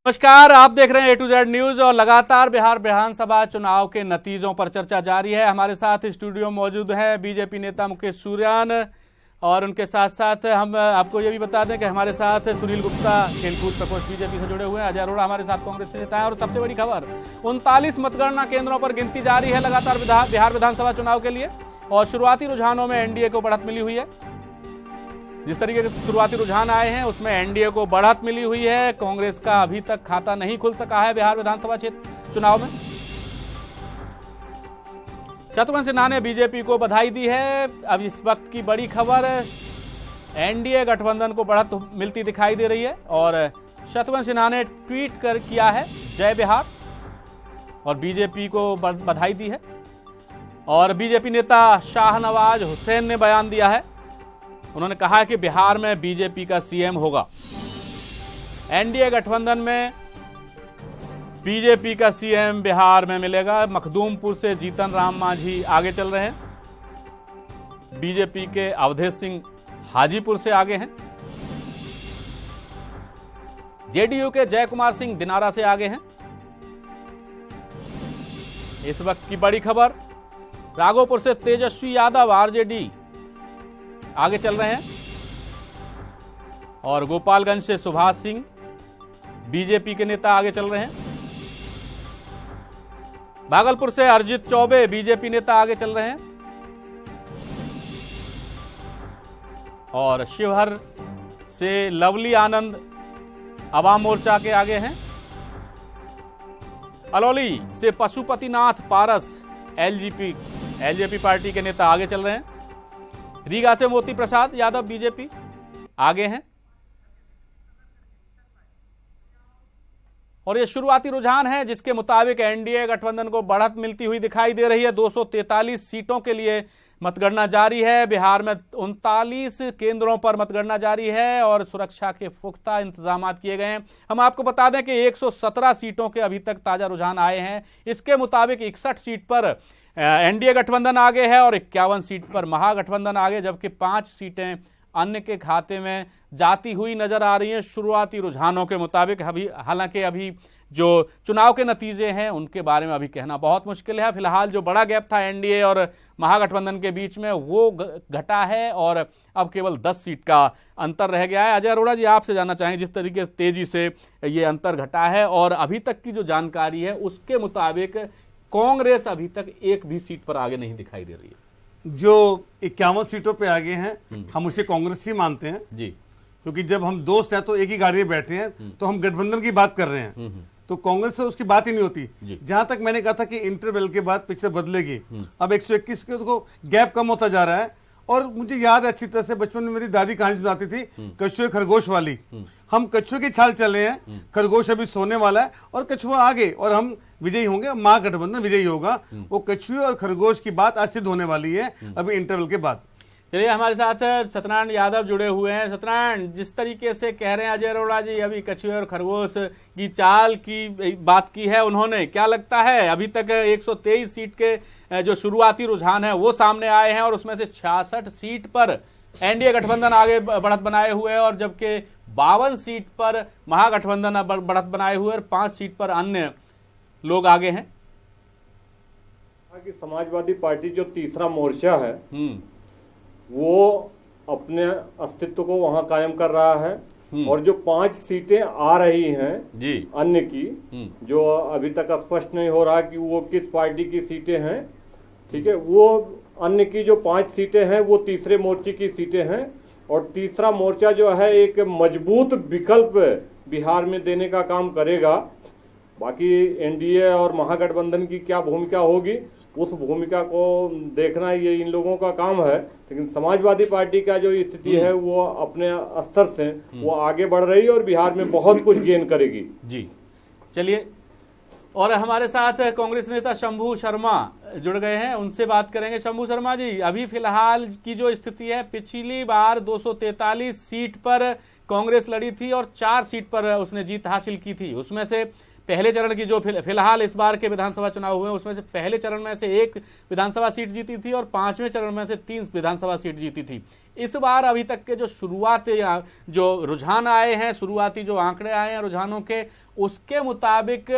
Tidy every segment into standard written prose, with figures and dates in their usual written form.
नमस्कार, आप देख रहे हैं A to Z न्यूज और लगातार बिहार विधानसभा चुनाव के नतीजों पर चर्चा जारी है। हमारे साथ स्टूडियो में मौजूद हैं बीजेपी नेता मुकेश सूर्यान और उनके साथ साथ हम आपको ये भी बता दें कि हमारे साथ सुनील गुप्ता खेलकूद प्रकोष्ठ बीजेपी से जुड़े हुए हैं, अजय अरोड़ा हमारे साथ कांग्रेस नेता हैं। और सबसे बड़ी खबर 39 मतगणना केंद्रों पर गिनती जारी है लगातार बिहार विधानसभा चुनाव के लिए और शुरुआती रुझानों में एनडीए को बढ़त मिली हुई है। जिस तरीके के शुरुआती रुझान आए हैं उसमें एनडीए को बढ़त मिली हुई है। कांग्रेस का अभी तक खाता नहीं खुल सका है बिहार विधानसभा क्षेत्र चुनाव में। शत्रुघ्न सिन्हा ने बीजेपी को बधाई दी है। अब इस वक्त की बड़ी खबर, एनडीए गठबंधन को बढ़त मिलती दिखाई दे रही है और शत्रुघ्न सिन्हा ने ट्वीट कर किया है जय बिहार और बीजेपी को बधाई दी है। और बीजेपी नेता शाहनवाज हुसैन ने बयान दिया है, उन्होंने कहा कि बिहार में बीजेपी का सीएम होगा। एनडीए गठबंधन में बीजेपी का सीएम बिहार में मिलेगा। मखदूमपुर से जीतन राम मांझी आगे चल रहे हैं। बीजेपी के अवधेश सिंह हाजीपुर से आगे हैं। जेडीयू के जय कुमार सिंह दिनारा से आगे हैं। इस वक्त की बड़ी खबर, राघोपुर से तेजस्वी यादव आरजेडी आगे चल रहे हैं और गोपालगंज से सुभाष सिंह बीजेपी के नेता आगे चल रहे हैं। भागलपुर से अरिजीत चौबे बीजेपी नेता आगे चल रहे हैं और शिवहर से लवली आनंद अवाम मोर्चा के आगे हैं। अलौली से पशुपतिनाथ पारस एलजेपी पार्टी के नेता आगे चल रहे हैं। रीगा से मोती प्रसाद यादव बीजेपी आगे हैं और यह शुरुआती रुझान है जिसके मुताबिक एनडीए गठबंधन को बढ़त मिलती हुई दिखाई दे रही है। 243 सीटों के लिए मतगणना जारी है। बिहार में 39 केंद्रों पर मतगणना जारी है और सुरक्षा के पुख्ता इंतजाम किए गए हैं। हम आपको बता दें कि 117 सीटों के अभी तक ताजा रुझान आए हैं। इसके मुताबिक 61 सीट पर एनडीए गठबंधन आगे है और 51 सीट पर महागठबंधन आगे, जबकि 5 सीटें अन्य के खाते में जाती हुई नजर आ रही हैं शुरुआती रुझानों के मुताबिक। हालांकि अभी जो चुनाव के नतीजे हैं उनके बारे में अभी कहना बहुत मुश्किल है। फिलहाल जो बड़ा गैप था एनडीए और महागठबंधन के बीच में वो घटा है और अब केवल 10 सीट का अंतर रह गया है। अजय अरोड़ा जी, आपसे जानना चाहेंगे, जिस तरीके से तेजी से ये अंतर घटा है और अभी तक की जो जानकारी है उसके मुताबिक कांग्रेस अभी तक एक भी सीट पर आगे नहीं दिखाई दे रही है। जो 51 सीटों पे आगे हैं हम उसे कांग्रेस ही मानते हैं जी, क्योंकि जब हम दोस्त हैं तो एक ही गाड़ी में बैठे हैं तो हम गठबंधन की बात कर रहे हैं, तो कांग्रेस से उसकी बात ही नहीं होती। जहां तक मैंने कहा था कि इंटरवल के बाद पिक्चर बदलेगी, अब 121 के तो गैप कम होता जा रहा है। और मुझे याद है अच्छी तरह से, बचपन में मेरी दादी कहानी सुनाती थी कछुए खरगोश वाली। हम कछुए की चाल चले हैं, खरगोश अभी सोने वाला है और कछुआ आगे और हम विजयी होंगे, महागठबंधन विजयी होगा। वो कछुए और खरगोश की बात आज सिद्ध होने वाली है अभी इंटरवल के बाद। चलिए, हमारे साथ सत्यनारायण यादव जुड़े हुए हैं। सत्यनारायण, जिस तरीके से कह रहे हैं अजय अरोड़ा जी, अभी कछुए और खरगोश की चाल की बात की है उन्होंने, क्या लगता है अभी तक 123 सीट के जो शुरुआती रुझान है वो सामने आए हैं और उसमें से 66 सीट पर एनडीए गठबंधन आगे बढ़त बनाए हुए है और जबकि 52 सीट पर महागठबंधन बढ़त बनाए हुए और 5 सीट पर अन्य लोग आगे हैं। कि समाजवादी पार्टी जो तीसरा मोर्चा है वो अपने अस्तित्व को वहां कायम कर रहा है और जो 5 सीटें आ रही हैं जी अन्य की, जो अभी तक स्पष्ट नहीं हो रहा कि वो किस पार्टी की सीटें हैं, ठीक है, वो अन्य की जो 5 सीटें हैं वो तीसरे मोर्चे की सीटें हैं और तीसरा मोर्चा जो है एक मजबूत विकल्प बिहार में देने का काम करेगा। बाकी एनडीए और महागठबंधन की क्या भूमिका होगी उस भूमिका को देखना ये इन लोगों का काम है, लेकिन समाजवादी पार्टी का जो स्थिति है वो अपने स्तर से वो आगे बढ़ रही है और बिहार में बहुत कुछ गेन करेगी जी। चलिए, और हमारे साथ कांग्रेस नेता शंभू शर्मा जुड़ गए हैं, उनसे बात करेंगे। शंभू शर्मा जी, अभी फिलहाल की जो स्थिति है, पिछली बार 243 सीट पर कांग्रेस लड़ी थी और 4 सीट पर उसने जीत हासिल की थी, उसमें से पहले चरण की जो फिलहाल इस बार के विधानसभा चुनाव हुए उसमें से पहले चरण में से 1 विधानसभा सीट जीती थी और 5वें चरण में से 3 विधानसभा सीट जीती थी। इस बार अभी तक के जो शुरुआती जो रुझान आए हैं, शुरुआती जो आंकड़े आए हैं रुझानों के, उसके मुताबिक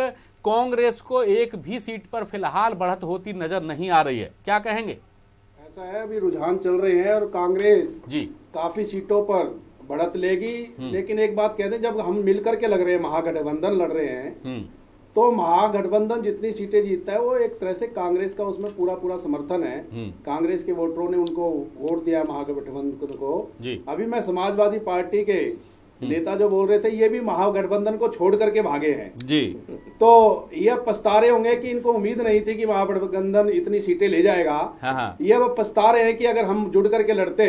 कांग्रेस को एक भी सीट पर फिलहाल बढ़त होती नजर नहीं आ रही है। क्या कहेंगे? ऐसा है, अभी रुझान चल रहे हैं और कांग्रेस जी काफी सीटों पर बढ़त लेगी। लेकिन एक बात कहते हैं, जब हम मिलकर के लग रहे हैं, महागठबंधन लड़ रहे हैं, तो महागठबंधन जितनी सीटें जीतता है वो एक तरह से कांग्रेस का उसमें पूरा पूरा समर्थन है। कांग्रेस के वोटरों ने उनको वोट दिया महागठबंधन को। अभी मैं समाजवादी पार्टी के नेता जो बोल रहे थे, ये भी महागठबंधन को छोड़ करके भागे हैं जी। तो ये पछता रहे होंगे कि इनको उम्मीद नहीं थी कि महागठबंधन इतनी सीटें ले जाएगा। ये अब पछता रहे हैं कि अगर हम जुड़ करके लड़ते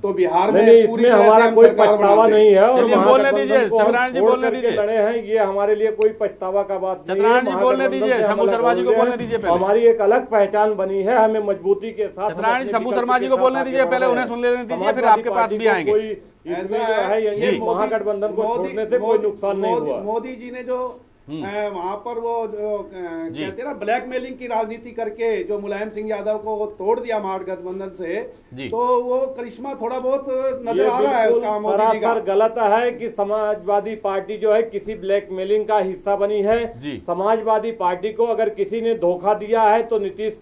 तो बिहार में पूरी तरह से हम कोई सरकार पछतावा नहीं है। और बोलने दीजिए सत्यनारायण जी, बोलने दीजिए। लड़े हैं, ये हमारे लिए कोई पछतावा का बात नहीं है। सत्यनारायण जी बोलने दीजिए, शंभू शर्मा जी को बोलने दीजिए। हमारी एक अलग पहचान बनी है, हमें मजबूती के साथ। सत्यनारायण जी, शंभू शर्मा जी को बोलने दीजिए, पहले उन्हें सुन लेने दीजिए, फिर आपके पास भी आएंगे। ऐसा है, ये महागठबंधन को छोड़ने से कोई नुकसान नहीं हुआ। मोदी जी ने जो वहां पर वो कहते हैं ना, ब्लैकमेलिंग की राजनीति करके जो मुलायम सिंह यादव को तोड़ दिया महागठबंधन से, तो वो करिश्मा थोड़ा बहुत नजर आ रहा है उसका। मोदी जी का गलत है कि समाजवादी पार्टी जो है किसी ब्लैकमेलिंग का हिस्सा बनी है। समाजवादी पार्टी को अगर किसी ने धोखा दिया है तो नीतीश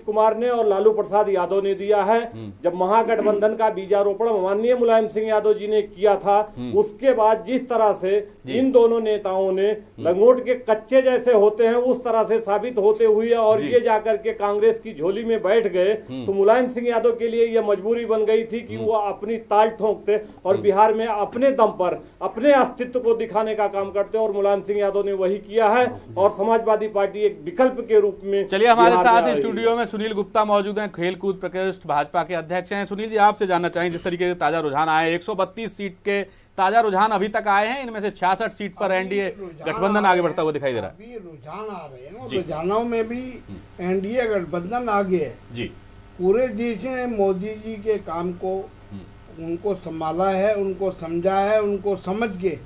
कुमार ने और लालू प्रसाद यादव ने दिया है। जब महागठबंधन का बीजारोपण माननीय मुलायम सिंह यादव जी ने किया था, उसके बाद जिस तरह से इन दोनों नेताओं ने लंगोट के कच्चे जैसे होते हैं उस तरह से साबित होते हुए और ये जाकर के कांग्रेस की झोली में बैठ गए, तो मुलायम सिंह यादव के लिए यह मजबूरी बन गई थी कि वो अपनी ताल ठोंकते और बिहार में अपने दम पर अपने अस्तित्व को दिखाने का काम करते, और मुलायम सिंह यादव ने वही किया है। और समाजवादी पार्टी एक विकल्प के रूप में। चलिए, हमारे साथ स्टूडियो में सुनील गुप्ता मौजूद हैं, खेलकूद प्रकोष्ठ भाजपा के अध्यक्ष हैं। सुनील जी, आपसे जानना चाहें, जिस तरीके से ताजा रुझान आए, 132 सीट के ताजा रुझान अभी तक आए हैं, इनमें से 66 सीट पर एनडीए गठबंधन आगे बढ़ता हुआ दिखाई दे रहा है। अभी रुझान आ रहे हैं, रुझानों में भी एनडीए गठबंधन आगे है जी। पूरे देश ने मोदी जी के काम को उनको संभाला है, उनको समझा है, उनको समझ के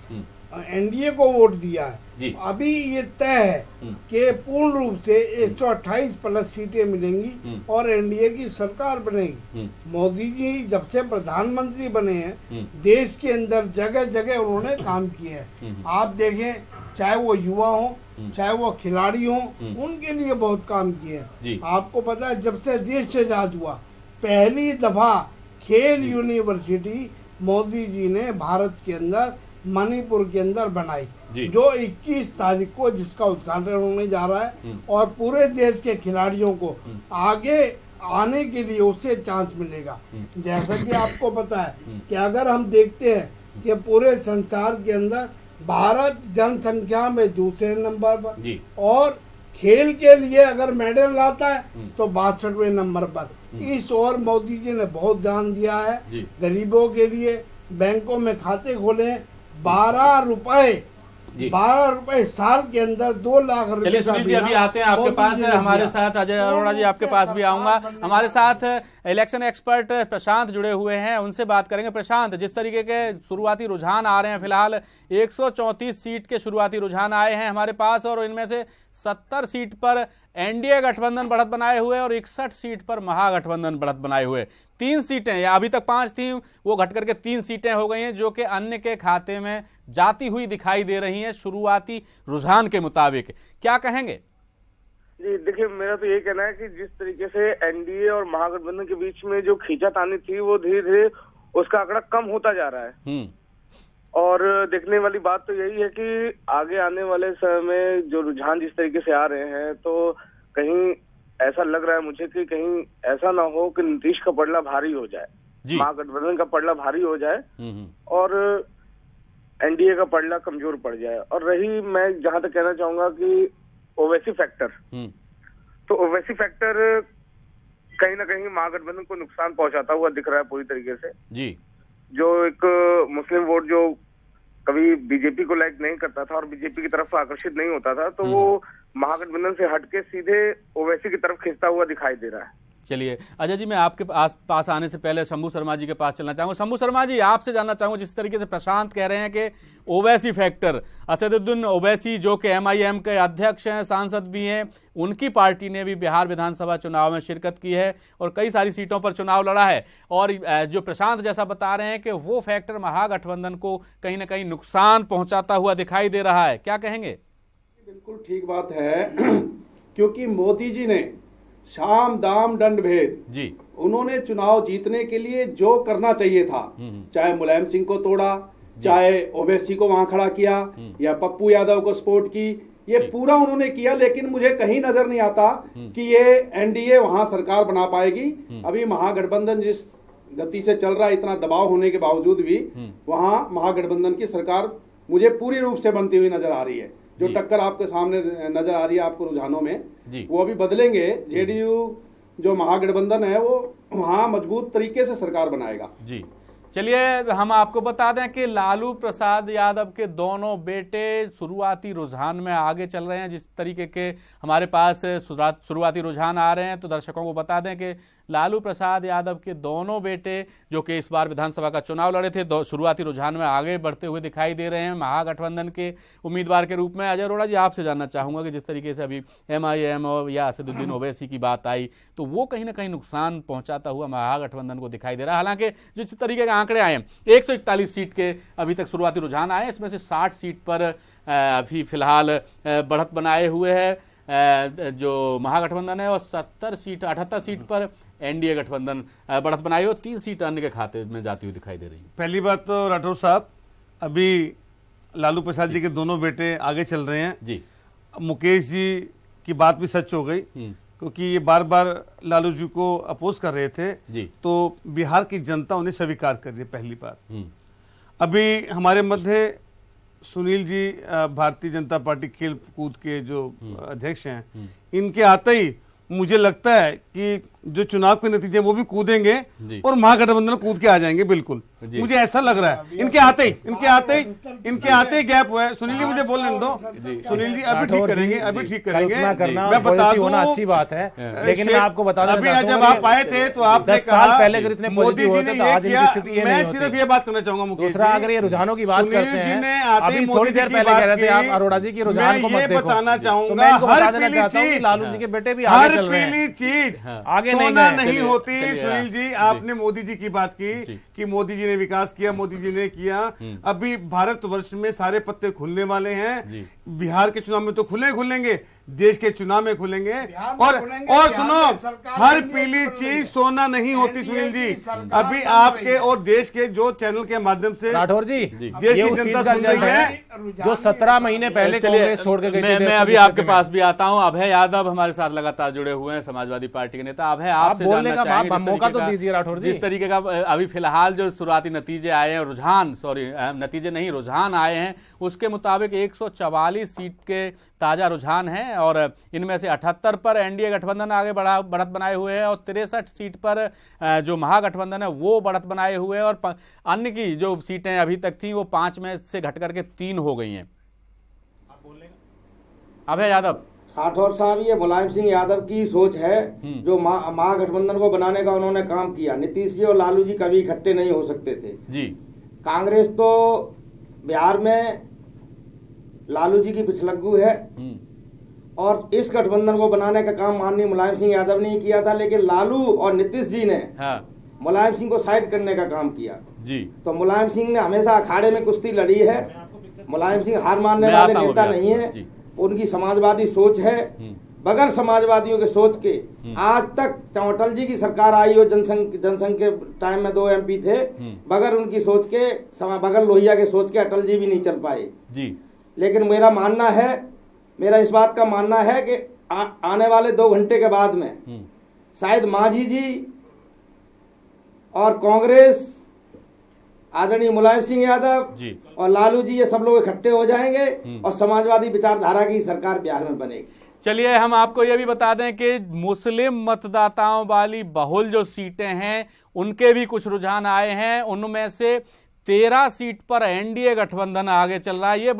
एनडीए को वोट दिया है। अभी ये तय है कि पूर्ण रूप से 128 प्लस सीटें मिलेंगी और एनडीए की सरकार बनेगी। मोदी जी जब से प्रधानमंत्री बने हैं, देश के अंदर जगह जगह उन्होंने काम किए हैं। आप देखें, चाहे वो युवा हो, चाहे वो खिलाड़ी हो, उनके लिए बहुत काम किए हैं। आपको पता है, जब से देश आजाद हुआ, पहली दफा खेल यूनिवर्सिटी मोदी जी ने भारत के अंदर मणिपुर के अंदर बनाई, जो 21 तारीख को जिसका उद्घाटन होने जा रहा है। और पूरे देश के खिलाड़ियों को आगे आने के लिए उससे चांस मिलेगा। जैसा कि आपको पता है कि अगर हम देखते हैं कि पूरे संसार के अंदर भारत जनसंख्या में दूसरे नंबर पर, और खेल के लिए अगर मेडल लाता है तो 62वें नंबर पर। इस ओर मोदी जी ने बहुत ध्यान दिया है। गरीबों के लिए बैंकों में खाते खोले, 12 रुपए साल के अंदर 2 लाख रुपए। चलिए सुनील जी, अभी आते हैं आपके पास, हमारे साथ अजय अरोड़ा जी आपके पास भी आऊंगा। हमारे साथ इलेक्शन एक्सपर्ट प्रशांत जुड़े हुए हैं, उनसे बात करेंगे। प्रशांत, जिस तरीके के शुरुआती रुझान आ रहे हैं, फिलहाल 134 सीट के शुरुआती रुझान आए हैं हमारे पास, और इनमें से 70 सीट पर एनडीए गठबंधन बढ़त बनाए हुए और 61 सीट पर महागठबंधन बढ़त बनाए हुए। 3 सीटें, या अभी तक 5 थी, वो घट करके 3 सीटें हो गई हैं, जो कि अन्य के खाते में जाती हुई दिखाई दे रही हैं शुरुआती रुझान के मुताबिक। क्या कहेंगे? जी देखिए, मेरा तो यही कहना है कि जिस तरीके से एनडीए और महागठबंधन के बीच में जो खींचातानी थी, वो धीरे धीरे उसका आंकड़ा कम होता जा रहा है। और देखने वाली बात तो यही है कि आगे आने वाले समय में जो रुझान जिस तरीके से आ रहे हैं, तो कहीं ऐसा लग रहा है मुझे कि कहीं ऐसा ना हो कि नीतीश का पलड़ा भारी हो जाए, महागठबंधन का पलड़ा भारी हो जाए और एनडीए का पलड़ा कमजोर पड़ जाए। और रही, मैं जहां तक कहना चाहूंगा कि ओवैसी फैक्टर, तो ओवैसी फैक्टर कहीं ना कहीं महागठबंधन को नुकसान पहुंचाता हुआ दिख रहा है पूरी तरीके से जी। जो एक मुस्लिम वोट जो कभी बीजेपी को लाइक नहीं करता था और बीजेपी की तरफ आकर्षित नहीं होता था, तो वो महागठबंधन से हटके सीधे ओवैसी की तरफ खिंचता हुआ दिखाई दे रहा है। चलिए अजय जी, मैं आपके पास आने से पहले शंभू शर्मा जी के पास चलना चाहूंगा। शंभू शर्मा जी, आपसे जानना चाहूंगा, जिस तरीके से प्रशांत कह रहे हैं कि ओवैसी फैक्टर, असदुद्दीन ओवैसी जो कि MIM के अध्यक्ष हैं, सांसद भी हैं, उनकी पार्टी ने भी बिहार विधानसभा चुनाव में शिरकत की है और कई सारी सीटों पर चुनाव लड़ा है, और जो प्रशांत जैसा बता रहे हैं कि वो फैक्टर महागठबंधन को कहीं ना कहीं नुकसान पहुंचाता हुआ दिखाई दे रहा है, क्या कहेंगे? बिल्कुल ठीक बात है क्योंकि मोदी जी ने शाम दाम दंड भेद जी, उन्होंने चुनाव जीतने के लिए जो करना चाहिए था, चाहे मुलायम सिंह को तोड़ा, चाहे ओवैसी को वहां खड़ा किया या पप्पू यादव को सपोर्ट की, ये पूरा उन्होंने किया। लेकिन मुझे कहीं नजर नहीं आता कि ये एनडीए वहां सरकार बना पाएगी। अभी महागठबंधन जिस गति से चल रहा है, इतना दबाव होने के बावजूद भी वहां महागठबंधन की सरकार मुझे पूरी रूप से बनती हुई नजर आ रही है। जो टक्कर आपके सामने नजर आ रही है आपको रुझानों में, वो अभी बदलेंगे। जेडीयू जो महागठबंधन है वो वहां मजबूत तरीके से सरकार बनाएगा जी। चलिए हम आपको बता दें कि लालू प्रसाद यादव के दोनों बेटे शुरुआती रुझान में आगे चल रहे हैं। जिस तरीके के हमारे पास शुरुआती रुझान आ रहे हैं, तो दर्शकों को बता दें कि लालू प्रसाद यादव के दोनों बेटे जो कि इस बार विधानसभा का चुनाव लड़े थे, शुरुआती रुझान में आगे बढ़ते हुए दिखाई दे रहे हैं महागठबंधन के उम्मीदवार के रूप में। अजय अरोड़ा जी, आपसे जानना चाहूंगा कि जिस तरीके से अभी MIM या असदुद्दीन ओवैसी की बात आई, तो वो कहीं ना कहीं नुकसान पहुंचाता हुआ महागठबंधन को दिखाई दे रहा है। हालांकि जिस तरीके के आंकड़े आए हैं, 141 सीट के अभी तक शुरुआती रुझान आए, इसमें से 60 सीट पर अभी फिलहाल बढ़त बनाए हुए है जो महागठबंधन है, और 78 सीट पर एनडीए गठबंधन बढ़त बनाई और 3 सीट अन्य के खाते में जाती हुई दिखाई दे रही है। पहली बात तो राठौर साहब, अभी लालू प्रसाद जी के दोनों बेटे आगे चल रहे हैं जी। मुकेश जी की बात भी सच हो गई क्योंकि ये बार बार लालू जी को अपोज कर रहे थे जी, तो बिहार की जनता उन्हें स्वीकार कर रही है। पहली बात, अभी हमारे मध्य सुनील जी भारतीय जनता पार्टी खेल कूद के जो अध्यक्ष हैं, इनके आते ही मुझे लगता है कि जो चुनाव के नतीजे वो भी कूदेंगे और महागठबंधन कूद के आ जाएंगे। बिल्कुल मुझे ऐसा लग रहा है। इनके आते ही गैप हुआ है। सुनील जी मुझे बोलने दो। सुनील जी अभी ठीक करेंगे, मैं बता दूं, अच्छी बात है, लेकिन मैं आपको बता दूं, अभी जब आप आए थे तो आपने 10 साल पहले अगर इतने मोदी जी ने ये किया। मैं सिर्फ ये बात करना चाहूंगा मुकेश, दूसरा अगर ये रुझानों की बात करते हैं, अभी थोड़ी देर पहले कह रहे थे आप अरोड़ा जी की रुझान को मत देखो, बताना चाहूंगा मैं इनको बता देना चाहता हूँ लालू जी के बेटे भी आगे चल रहे हैं। पीली चीज आगे सोना नहीं होती। सुनील जी, आपने मोदी जी की बात की कि मोदी जी ने विकास किया, मोदी जी ने किया। अभी भारतवर्ष में सारे पत्ते खुलने वाले हैं। बिहार के चुनाव में तो खुलेंगे, देश के चुनाव में खुलेंगे। और सुनो, हर पीली चीज सोना नहीं होती। सुनील जी, अभी आपके और देश के जो चैनल के माध्यम से राठौर जी देश की जनता सुन रही है, जो 17 महीने पहले कांग्रेस छोड़ के गई थी। मैं अभी आपके पास भी आता हूं। अभय यादव हमारे साथ लगातार जुड़े हुए हैं, समाजवादी पार्टी के नेता। अभय, आपसे जानना चाहेंगे, मौका तो दीजिए राठौर जी। जिस तरीके का अभी फिलहाल जो शुरुआती नतीजे आए हैं, रुझान आए हैं, उसके मुताबिक 144 सीट के ताजा रुझान है और इनमें से 78 पर एनडीए गठबंधन आगे बढ़त बनाए हुए है और 63 सीट पर जो महागठबंधन है वो बढ़त बनाए हुए है, और अन्य की जो सीटें अभी तक थी वो 5 में से घट करके 3 हो गई हैं। अभय यादव। राठौर साहब, ये मुलायम सिंह यादव की सोच है जो महागठबंधन को बनाने का उन्होंने काम किया। नीतीश जी और लालू जी कभी इकट्ठे नहीं हो सकते थे जी। कांग्रेस तो बिहार में लालू जी की पिछलग्गू है और इस गठबंधन को बनाने का काम माननीय मुलायम सिंह यादव ने किया था, लेकिन लालू और नीतीश जी ने मुलायम सिंह को साइड करने का काम किया जी। तो मुलायम सिंह ने हमेशा अखाड़े में कुश्ती लड़ी है। मुलायम सिंह हार मानने वाले नेता नहीं है। उनकी समाजवादी सोच है। बगैर समाजवादियों के सोच के आज तक चाहे अटल जी की सरकार आई हो, जनसंघ के टाइम में 2 MP थे, बगैर उनकी सोच के, बगैर लोहिया के सोच के अटल जी भी नहीं चल पाए जी। लेकिन मेरा इस बात का मानना है कि आने वाले 2 घंटे के बाद में शायद मांझी जी और कांग्रेस, आदरणीय मुलायम सिंह यादव और लालू जी, ये सब लोग इकट्ठे हो जाएंगे और समाजवादी विचारधारा की सरकार बिहार में बनेगी। चलिए हम आपको यह भी बता दें कि मुस्लिम मतदाताओं वाली बहुल जो सीटें हैं उनके भी कुछ रुझान आए हैं। उनमें से 13 सीट पर एनडीए गठबंधन आगे चल रहा है। ये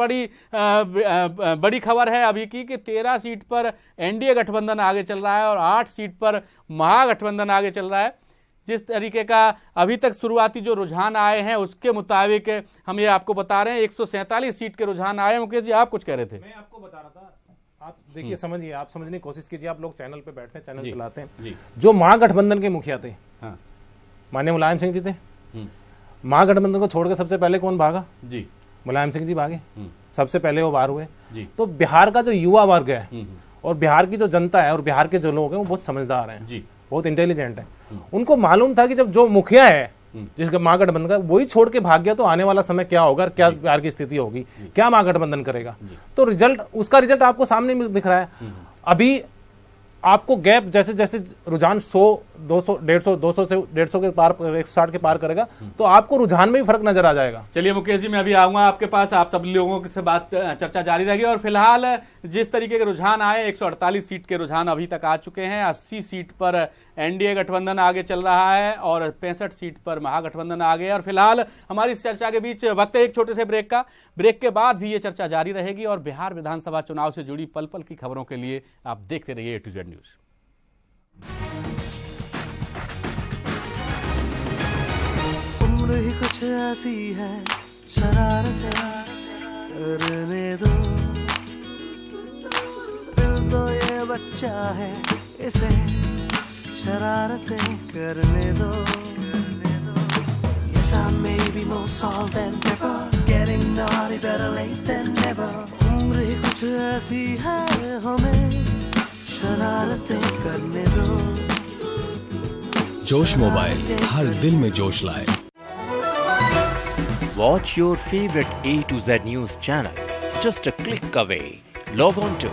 बड़ी खबर है अभी की कि 13 सीट पर एनडीए गठबंधन आगे चल रहा है और 8 सीट पर महागठबंधन आगे चल रहा है। जिस तरीके का अभी तक शुरुआती जो रुझान आए हैं उसके मुताबिक हम ये आपको बता रहे हैं 147 सीट के रुझान आए। मुकेश जी, आप कुछ कह रहे थे? मैं आपको बता रहा था, आप देखिए, समझिए, आप समझने की कोशिश कीजिए। आप लोग चैनल पे बैठते हैं, चैनल चलाते हैं। जो महागठबंधन के मुखिया थे, माननीय मुलायम सिंह जी थे, महागठबंधन को छोड़कर सबसे पहले कौन भागा? जी, मुलायम सिंह जी भागे, सबसे पहले वो बाहर हुए। तो बिहार का जो युवा वर्ग है और बिहार की जो जनता है और बिहार के जो लोग हैं वो बहुत समझदार हैं, बहुत इंटेलिजेंट है। उनको मालूम था कि जब जो मुखिया है जिसका महागठबंधन का वही छोड़ के भाग गया तो आने वाला समय क्या होगा, क्या बिहार की स्थिति होगी, क्या महागठबंधन करेगा। तो उसका रिजल्ट आपको सामने में दिख रहा है। अभी आपको गैप जैसे जैसे रुझान 100, 200, 150, 200 से 150 के पार, 160 के पार करेगा तो आपको रुझान में भी फर्क नजर आ जाएगा। चलिए मुकेश जी, मैं अभी आऊंगा आपके पास, आप सब लोगों से बात चर्चा जारी रहेगी। और फिलहाल जिस तरीके के रुझान आए, 148 सीट के रुझान अभी तक आ चुके हैं। 80 सीट पर एनडीए गठबंधन आगे चल रहा है और 65 सीट पर महागठबंधन आगे। और फिलहाल हमारी इस चर्चा के बीच वक्त है एक छोटे से ब्रेक का। ब्रेक के बाद भी ये चर्चा जारी रहेगी और बिहार विधानसभा चुनाव से जुड़ी पल पल की खबरों के लिए आप देखते रहिए A to Z न्यूज। उम्र ही कुछ ऐसी है, शरारतें करने दो, दिल तो ये बच्चा है, इसे शरारतें करने दो। Yes, I may be more salt than pepper, getting naughty better late than never। उम्र ही कुछ ऐसी है, हमें शरारतें करने दो। जोश मोबाइल हर दिल में जोश लाए। Watch your favorite A to Z news channel just a click away. Log on to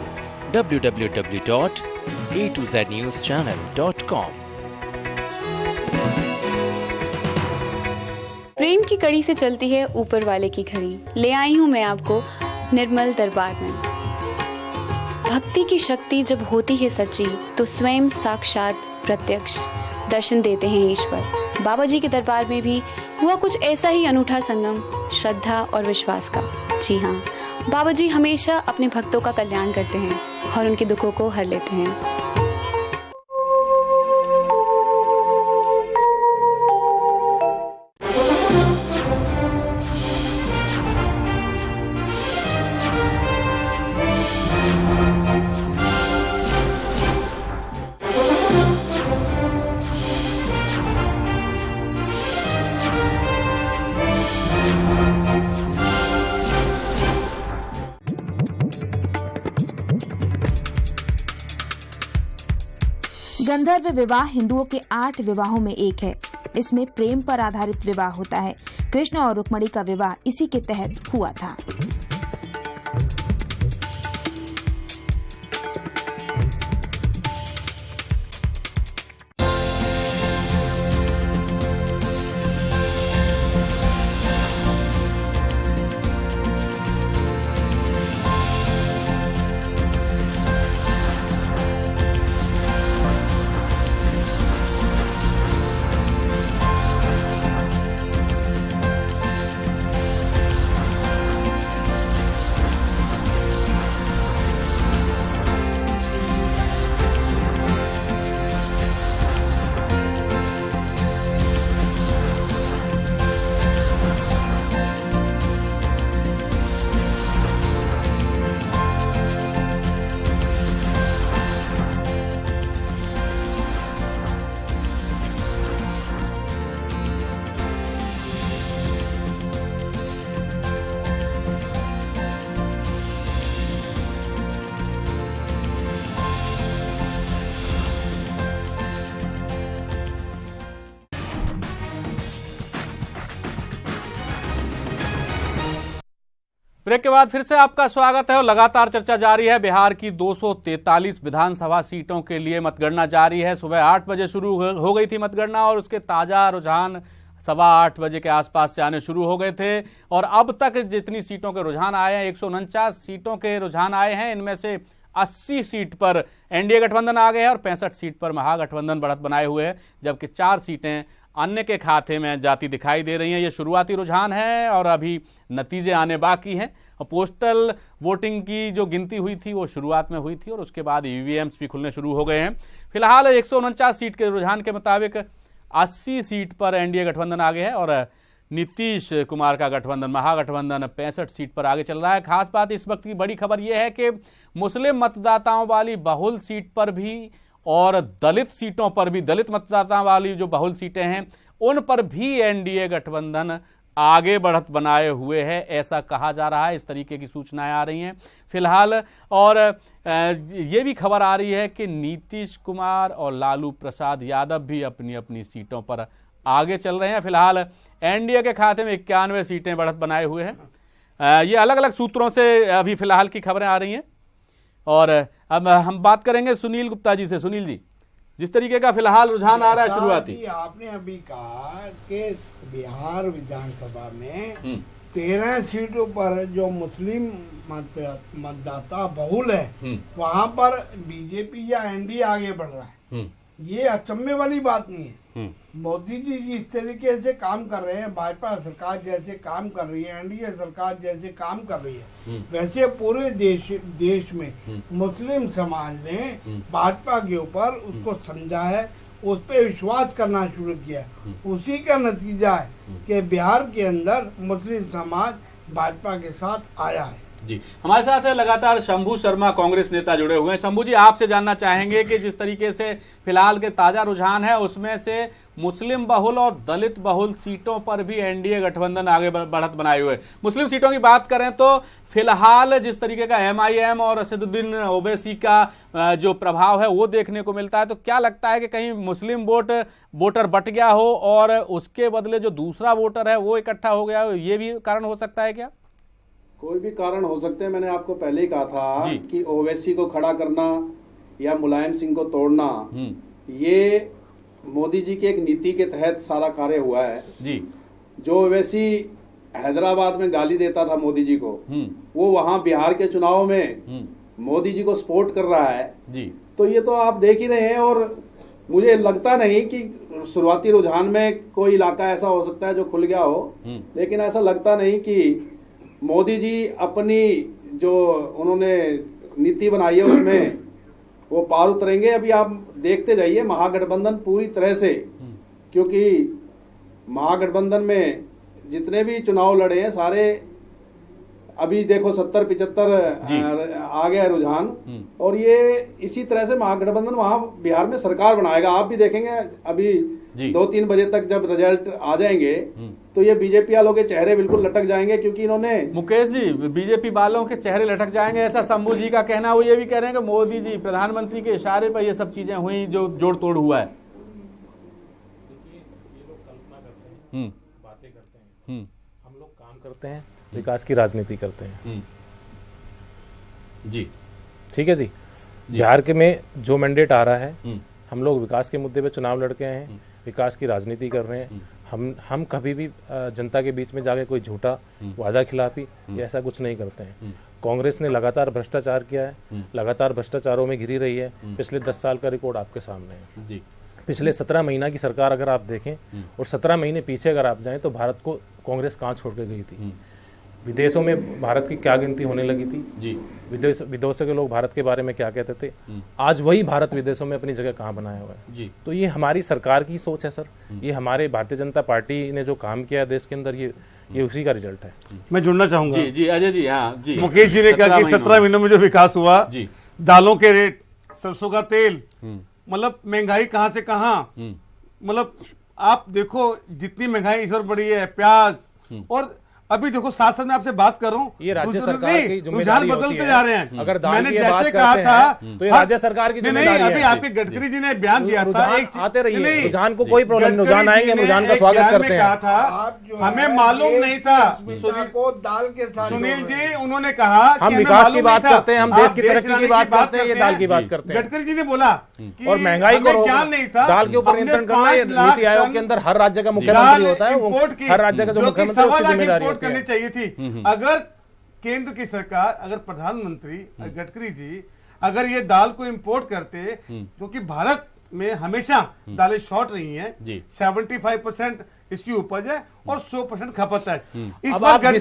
www.a2znewschannel.com। प्रेम की कड़ी से चलती है ऊपर वाले की घड़ी। ले आई हूँ मैं आपको निर्मल दरबार में। भक्ति की शक्ति जब होती है सच्ची तो स्वयं साक्षात प्रत्यक्ष दर्शन देते हैं ईश्वर। बाबा जी के दरबार में भी हुआ कुछ ऐसा ही अनूठा संगम श्रद्धा और विश्वास का। जी हाँ, बाबा जी हमेशा अपने भक्तों का कल्याण करते हैं और उनके दुखों को हर लेते हैं। गंधर्व विवाह हिंदुओं के 8 विवाहों में एक है। इसमें प्रेम पर आधारित विवाह होता है। कृष्ण और रुक्मिणी का विवाह इसी के तहत हुआ था। ब्रेक के बाद फिर से आपका स्वागत है और लगातार चर्चा जारी है। बिहार की 243 विधानसभा सीटों के लिए मतगणना जारी है। सुबह 8 बजे शुरू हो गई थी मतगणना और उसके ताजा रुझान 8:15 बजे के आसपास से आने शुरू हो गए थे। और अब तक जितनी सीटों के रुझान आए हैं, 149 सीटों के रुझान आए हैं। इनमें से 80 सीट पर एनडीए गठबंधन आ गए हैं और 65 सीट पर महागठबंधन बढ़त बनाए हुए है, जबकि 4 सीटें अन्य के खाते में जाती दिखाई दे रही हैं। ये शुरुआती रुझान है और अभी नतीजे आने बाकी हैं। पोस्टल वोटिंग की जो गिनती हुई थी वो शुरुआत में हुई थी और उसके बाद ईवीएम्स भी खुलने शुरू हो गए हैं। फिलहाल 149 सीट के रुझान के मुताबिक 80 सीट पर एनडीए गठबंधन आगे है और नीतीश कुमार का गठबंधन महागठबंधन 65 सीट पर आगे चल रहा है। खास बात इस वक्त की बड़ी खबर यह है कि मुस्लिम मतदाताओं वाली बहुल सीट पर भी और दलित सीटों पर भी, दलित मतदाताओं वाली जो बहुल सीटें हैं उन पर भी एनडीए गठबंधन आगे बढ़त बनाए हुए है, ऐसा कहा जा रहा है। इस तरीके की सूचनाएं आ रही हैं फिलहाल। और ये भी खबर आ रही है कि नीतीश कुमार और लालू प्रसाद यादव भी अपनी अपनी सीटों पर आगे चल रहे हैं। फिलहाल एनडीए के खाते में 91 सीटें बढ़त बनाए हुए हैं। ये अलग अलग सूत्रों से अभी फिलहाल की खबरें आ रही हैं। और अब हम बात करेंगे सुनील गुप्ता जी से। सुनील जी, जिस तरीके का फिलहाल रुझान आ रहा है शुरुआती, आपने अभी कहा कि बिहार विधानसभा में 13 सीटों पर जो मुस्लिम मतदाता बहुल है वहां पर बीजेपी या एनडीए आगे बढ़ रहा है। ये अचंभे वाली बात नहीं है। मोदी जी जिस तरीके से काम कर रहे हैं, भाजपा सरकार जैसे काम कर रही है, एनडीए सरकार जैसे काम कर रही है, वैसे पूरे देश में मुस्लिम समाज ने भाजपा के ऊपर उसको समझा है, उस पर विश्वास करना शुरू किया। उसी का नतीजा है कि बिहार के अंदर मुस्लिम समाज भाजपा के साथ आया है। जी, हमारे साथ है लगातार शंभू शर्मा, कांग्रेस नेता जुड़े हुए हैं। शंभू जी, आपसे जानना चाहेंगे कि जिस तरीके से फिलहाल के ताजा रुझान है उसमें से मुस्लिम बहुल और दलित बहुल सीटों पर भी एनडीए गठबंधन आगे बढ़त बनाए हुए। मुस्लिम सीटों की बात करें तो फिलहाल जिस तरीके का एमआईएम और असदुद्दीन ओवैसी का जो प्रभाव है वो देखने को मिलता है, तो क्या लगता है कि कहीं मुस्लिम वोटर बट गया हो और उसके बदले जो दूसरा वोटर है वो इकट्ठा हो गया हो, ये भी कारण हो सकता है क्या? कोई भी कारण हो सकते हैं। मैंने आपको पहले ही कहा था कि ओवैसी को खड़ा करना या मुलायम सिंह को तोड़ना, ये मोदी जी की एक नीति के तहत सारा कार्य हुआ है जी। जो ओवैसी हैदराबाद में गाली देता था मोदी जी को, वो वहां बिहार के चुनाव में मोदी जी को सपोर्ट कर रहा है जी। तो ये तो आप देख ही रहे हैं। और मुझे लगता नहीं कि शुरुआती रुझान में कोई इलाका ऐसा हो सकता है जो खुल गया हो, लेकिन ऐसा लगता नहीं कि मोदी जी अपनी जो उन्होंने नीति बनाई है उसमें वो पार उतरेंगे। अभी आप देखते जाइए महागठबंधन पूरी तरह से, क्योंकि महागठबंधन में जितने भी चुनाव लड़े हैं सारे, अभी देखो 70-75 आ गया रुझान, और ये इसी तरह से महागठबंधन वहां बिहार में सरकार बनाएगा। आप भी देखेंगे अभी 2-3 बजे तक जब रिजल्ट आ जाएंगे तो ये बीजेपी वालों के चेहरे बिल्कुल लटक जाएंगे, क्योंकि इन्होंने, मुकेश जी, बीजेपी वालों के चेहरे लटक जाएंगे ऐसा शंभू जी का कहना। वो ये भी कह रहे हैं कि मोदी जी, प्रधानमंत्री के इशारे पर ये सब चीजें हुई जो जोड़ तोड़ हुआ है। बातें करते हैं, हम लोग काम करते हैं, विकास की राजनीति करते हैं जी। ठीक है जी। बिहार के में जो मैंडेट आ रहा है, हम लोग विकास के मुद्दे पे चुनाव लड़के हैं, विकास की राजनीति कर रहे हैं। हम कभी भी जनता के बीच में जाके कोई झूठा वादा खिलाफी ऐसा कुछ नहीं करते हैं। कांग्रेस ने लगातार भ्रष्टाचार किया है, लगातार भ्रष्टाचारों में घिरी रही है। पिछले 10 साल का रिकॉर्ड आपके सामने है जी। पिछले 17 महीना की सरकार अगर आप देखें और 17 महीने पीछे अगर आप जाएं तो भारत को कांग्रेस कहाँ छोड़ के गई थी। विदेशों में भारत की क्या गिनती होने लगी थी जी। विदेशों के लोग भारत के बारे में क्या कहते थे, आज वही भारत विदेशों में अपनी जगह कहाँ बनाया हुआ है जी। तो ये हमारी सरकार की सोच है सर, ये हमारे भारतीय जनता पार्टी ने जो काम किया है देश के अंदर, ये उसी का रिजल्ट है। मैं जुड़ना चाहूंगा जी। अजय जी, हाँ जी। मुकेश जी ने कहा कि 17 महीनों में जो विकास हुआ जी, दालों के रेट, सरसों का तेल, मतलब महंगाई कहां से कहां, मतलब आप देखो जितनी महंगाई इस बार बढ़ी है, प्याज, और अभी देखो साथ साथ मैं आपसे बात कर रहा हूँ, ये राज्य सरकार की रुझान बदलते जा रहे हैं। अगर मैंने जैसे कहा था तो ये राज्य सरकार की जिम्मेदारी है। अभी आपके गडकरी जी ने बयान दिया था, आते रहिए, रुझान को कोई प्रॉब्लम नहीं, रुझान आएंगे, रुझान का स्वागत करते हैं। कहा था हमें मालूम नहीं था को दाल के साथ, सुनील जी उन्होंने कहा हम विकास की बात करते हैं, हम देश की तरक्की की बात करते हैं, ये दाल की बात करते हैं। गडकरी जी ने बोला और महंगाई को ज्ञान नहीं था, दाल के ऊपर नियंत्रण करना ये नीति आयोग के अंदर हर राज्य का मुख्यमंत्री होता है, हर राज्य का जो मुख्यमंत्री है उसकी जिम्मेदारी होती है। करनी चाहिए थी। अगर केंद्र की सरकार, अगर प्रधानमंत्री गडकरी जी अगर ये दाल को इंपोर्ट करते, क्योंकि भारत में हमेशा दालें शॉर्ट रही हैं। 75% इसकी उपज है और 100% खपत है। इस बार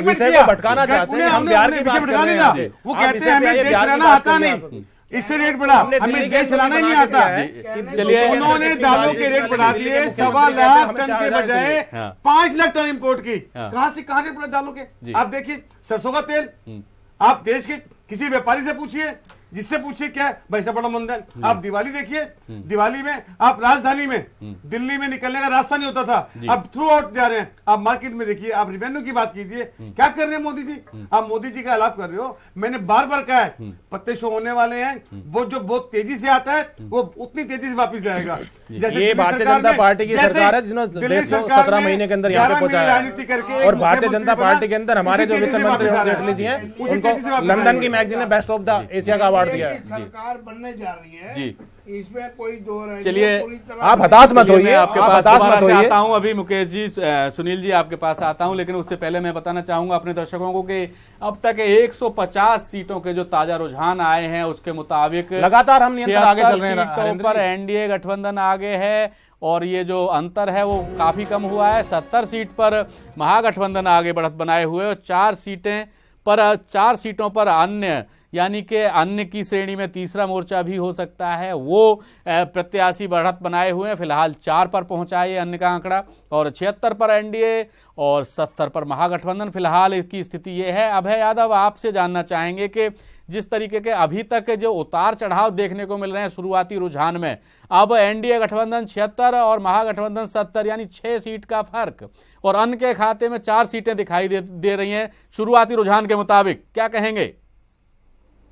विषय को भटकाना चाहते हैं, हम बिहार की बात कर रहे हैं। वो कहते हैं हमें देश चलाना आता नहीं, इससे रेट बढ़ा, हमें देश चलाना ही नहीं आता। चलिए, उन्होंने दालों के रेट बढ़ा दिए, 1.25 लाख टन के बजाय 5 लाख टन इंपोर्ट की। कहां से कहां रेट बढ़ा दालों के? आप देखिए, सरसों का तेल आप देश के किसी व्यापारी से पूछिए, जिससे पूछिए क्या भाई साहब बड़ा मंदा है। आप दिवाली देखिए, दिवाली में आप राजधानी में दिल्ली में निकलने का रास्ता नहीं होता था, अब थ्रू आउट जा रहे हैं। आप मार्केट में देखिए, आप रेवेन्यू की बात कीजिए, क्या कर रहे हैं मोदी जी? आप मोदी जी का आलाप कर रहे हो। मैंने बार बार कहा है, पत्ते शो होने वाले हैं, वो जो बहुत तेजी से आता है वो उतनी तेजी से वापस जाएगा। ये भारतीय जनता पार्टी की सरकार है जिन्होंने देश को 17 महीने के अंदर यहाँ पे पहुंचाया, राजनीति करके। और भारतीय जनता पार्टी के अंदर हमारे जो वित्त मंत्री जेटली जी हैं, उनको लंदन की मैगजीन ने बेस्ट ऑफ द एशिया का अवार्ड दिया है। सरकार बनने जा रही है जी, इसमें कोई दो राय। चलिए, आप हताश मत होइए, आपके पास दोबारा से आता हूं। अभी मुकेश जी, सुनील जी आपके पास आता हूं, लेकिन उससे पहले मैं बताना चाहूंगा अपने दर्शकों को कि अब तक 150 सीटों के जो ताजा रुझान आए हैं उसके मुताबिक लगातार हम निरंतर आगे चल रहे हैं। सीटों पर एनडीए गठबंधन आगे है और ये जो अंतर है वो काफी कम हुआ है। 70 सीट पर महागठबंधन आगे बढ़त बनाए हुए और 4 सीटों पर अन्य, यानी कि अन्य की श्रेणी में तीसरा मोर्चा भी हो सकता है, वो प्रत्याशी बढ़त बनाए हुए हैं। फिलहाल 4 पर पहुंचा है अन्य का आंकड़ा, और 76 पर एनडीए और 70 पर महागठबंधन। फिलहाल इसकी स्थिति ये है। अभय यादव, आपसे जानना चाहेंगे कि जिस तरीके के अभी तक जो उतार चढ़ाव देखने को मिल रहे हैं शुरुआती रुझान में, अब एनडीए गठबंधन 76 और महागठबंधन 70, यानी 6 सीट का फर्क, और अन्य के खाते में 4 सीटें दिखाई दे रही हैं शुरुआती रुझान के मुताबिक, क्या कहेंगे?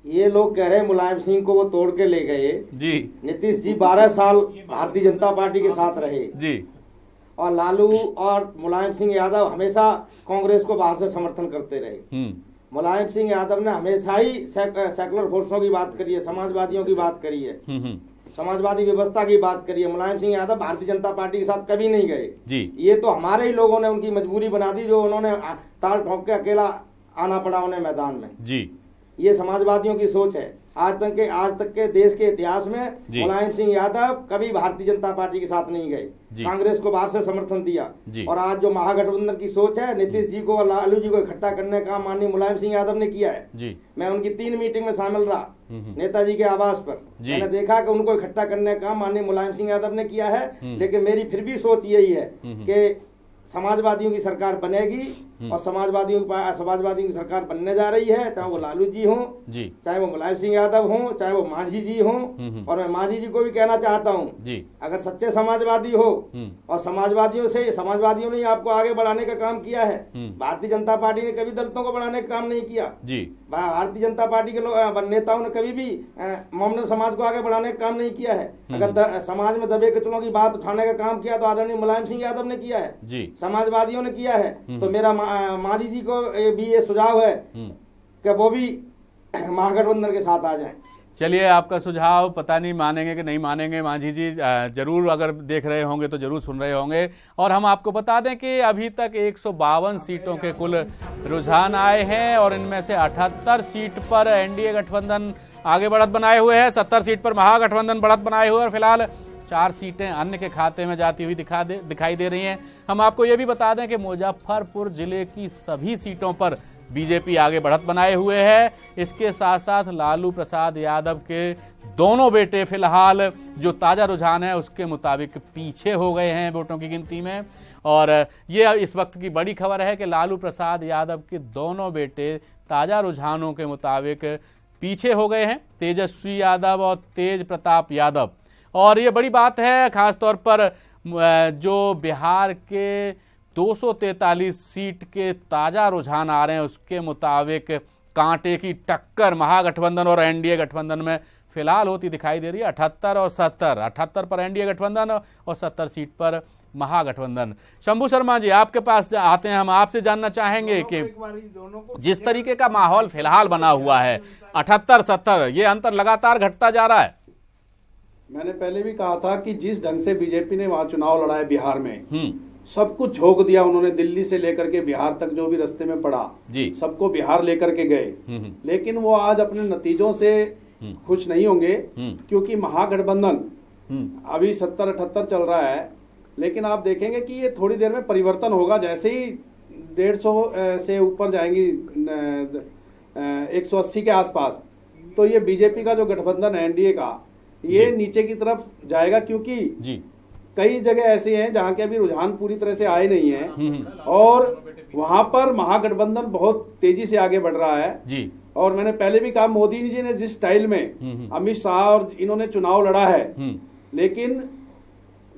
ये लोग कह रहे हैं मुलायम सिंह को वो तोड़ के ले गए जी। नीतीश जी 12 साल भारतीय जनता पार्टी के साथ रहे जी, और लालू और मुलायम सिंह यादव हमेशा कांग्रेस को बाहर से समर्थन करते रहे। मुलायम सिंह यादव ने हमेशा ही सेकुलर फोर्सों की बात करी है, समाजवादियों की बात करी है, समाजवादी व्यवस्था की बात करी है। मुलायम सिंह यादव भारतीय जनता पार्टी के साथ कभी नहीं गए जी। ये तो हमारे ही लोगों ने उनकी मजबूरी बना दी, जो उन्होंने ताल ठोक के अकेला आना पड़ा उन्हें मैदान में जी। ये समाजवादियों की सोच है। आज तक के देश के इतिहास में मुलायम सिंह यादव कभी भारतीय जनता पार्टी के साथ नहीं गए, कांग्रेस को बाहर से समर्थन दिया। और आज जो महागठबंधन की सोच है, नीतीश जी को और लालू जी को इकट्ठा करने का माननीय मुलायम सिंह यादव ने किया है जी। मैं उनकी 3 मीटिंग में शामिल रहा नेताजी के आवास पर, मैंने देखा कि उनको इकट्ठा करने का माननीय मुलायम सिंह यादव ने किया है। लेकिन मेरी फिर भी सोच यही है कि समाजवादियों की सरकार बनेगी और समाजवादियों की सरकार बनने जा रही है, चाहे वो लालू जी हों, चाहे वो मुलायम सिंह यादव हों, चाहे वो मांझी जी हों। और मैं मांझी जी को भी कहना चाहता हूं, अगर सच्चे समाजवादी हो और समाजवादियों ने आपको आगे बढ़ाने का काम किया है, भारतीय जनता पार्टी ने कभी दलितों को बढ़ाने का काम नहीं किया। भारतीय जनता पार्टी के नेताओं ने कभी भी मोमडन समाज को आगे बढ़ाने का काम नहीं किया है। अगर समाज में दबे कुचलों की बात उठाने का काम किया तो आदरणीय मुलायम सिंह यादव ने किया है, समाजवादियों ने किया है। तो मेरा मांझी जी को भी ये सुझाव है कि वो भी महागठबंधन के साथ आ जाएं। चलिए, आपका सुझाव पता नहीं मानेंगे कि नहीं मानेंगे मांझी जी, जरूर अगर देख रहे होंगे तो जरूर सुन रहे होंगे। और हम आपको बता दें कि अभी तक 152 सीटों के कुल रुझान आए हैं और इनमें से 78 सीट पर एनडीए गठबंधन आगे बढ़त बनाए हुए है, 70 सीट पर महागठबंधन बढ़त बनाए हुए और फिलहाल 4 सीटें अन्य के खाते में जाती हुई दिखाई दे रही हैं। हम आपको ये भी बता दें कि मुजफ्फरपुर जिले की सभी सीटों पर बीजेपी आगे बढ़त बनाए हुए है। इसके साथ साथ लालू प्रसाद यादव के दोनों बेटे फिलहाल जो ताजा रुझान है उसके मुताबिक पीछे हो गए हैं वोटों की गिनती में। और ये इस वक्त की बड़ी खबर है कि लालू प्रसाद यादव के दोनों बेटे ताजा रुझानों के मुताबिक पीछे हो गए हैं, तेजस्वी यादव और तेज प्रताप यादव। और ये बड़ी बात है, खासतौर पर जो बिहार के 243 सीट के ताजा रुझान आ रहे हैं उसके मुताबिक कांटे की टक्कर महागठबंधन और एनडीए गठबंधन में फिलहाल होती दिखाई दे रही है। 78 और 70, 78 पर एनडीए गठबंधन और 70 सीट पर महागठबंधन। शंभू शर्मा जी, आपके पास आते हैं, हम आपसे जानना चाहेंगे कि जिस तरीके का माहौल फिलहाल बना हुआ है 78-70, ये अंतर लगातार घटता जा रहा है। मैंने पहले भी कहा था कि जिस ढंग से बीजेपी ने वहां चुनाव लड़ा है बिहार में, सब कुछ झोंक दिया उन्होंने, दिल्ली से लेकर के बिहार तक जो भी रास्ते में पड़ा सबको बिहार लेकर के गए। लेकिन वो आज अपने नतीजों से खुश नहीं होंगे, क्योंकि महागठबंधन अभी 70-78 चल रहा है, लेकिन आप देखेंगे कि ये थोड़ी देर में परिवर्तन होगा। जैसे ही 150 से ऊपर जाएंगी 180 के आसपास, तो ये बीजेपी का जो गठबंधन है एनडीए का, ये नीचे की तरफ जाएगा, क्योंकि कई जगह ऐसे हैं जहां के अभी रुझान पूरी तरह से आए नहीं हैं और वहां पर महागठबंधन बहुत तेजी से आगे बढ़ रहा है। और मैंने पहले भी कहा, मोदी जी ने जिस स्टाइल में अमित शाह और इन्होंने चुनाव लड़ा है, लेकिन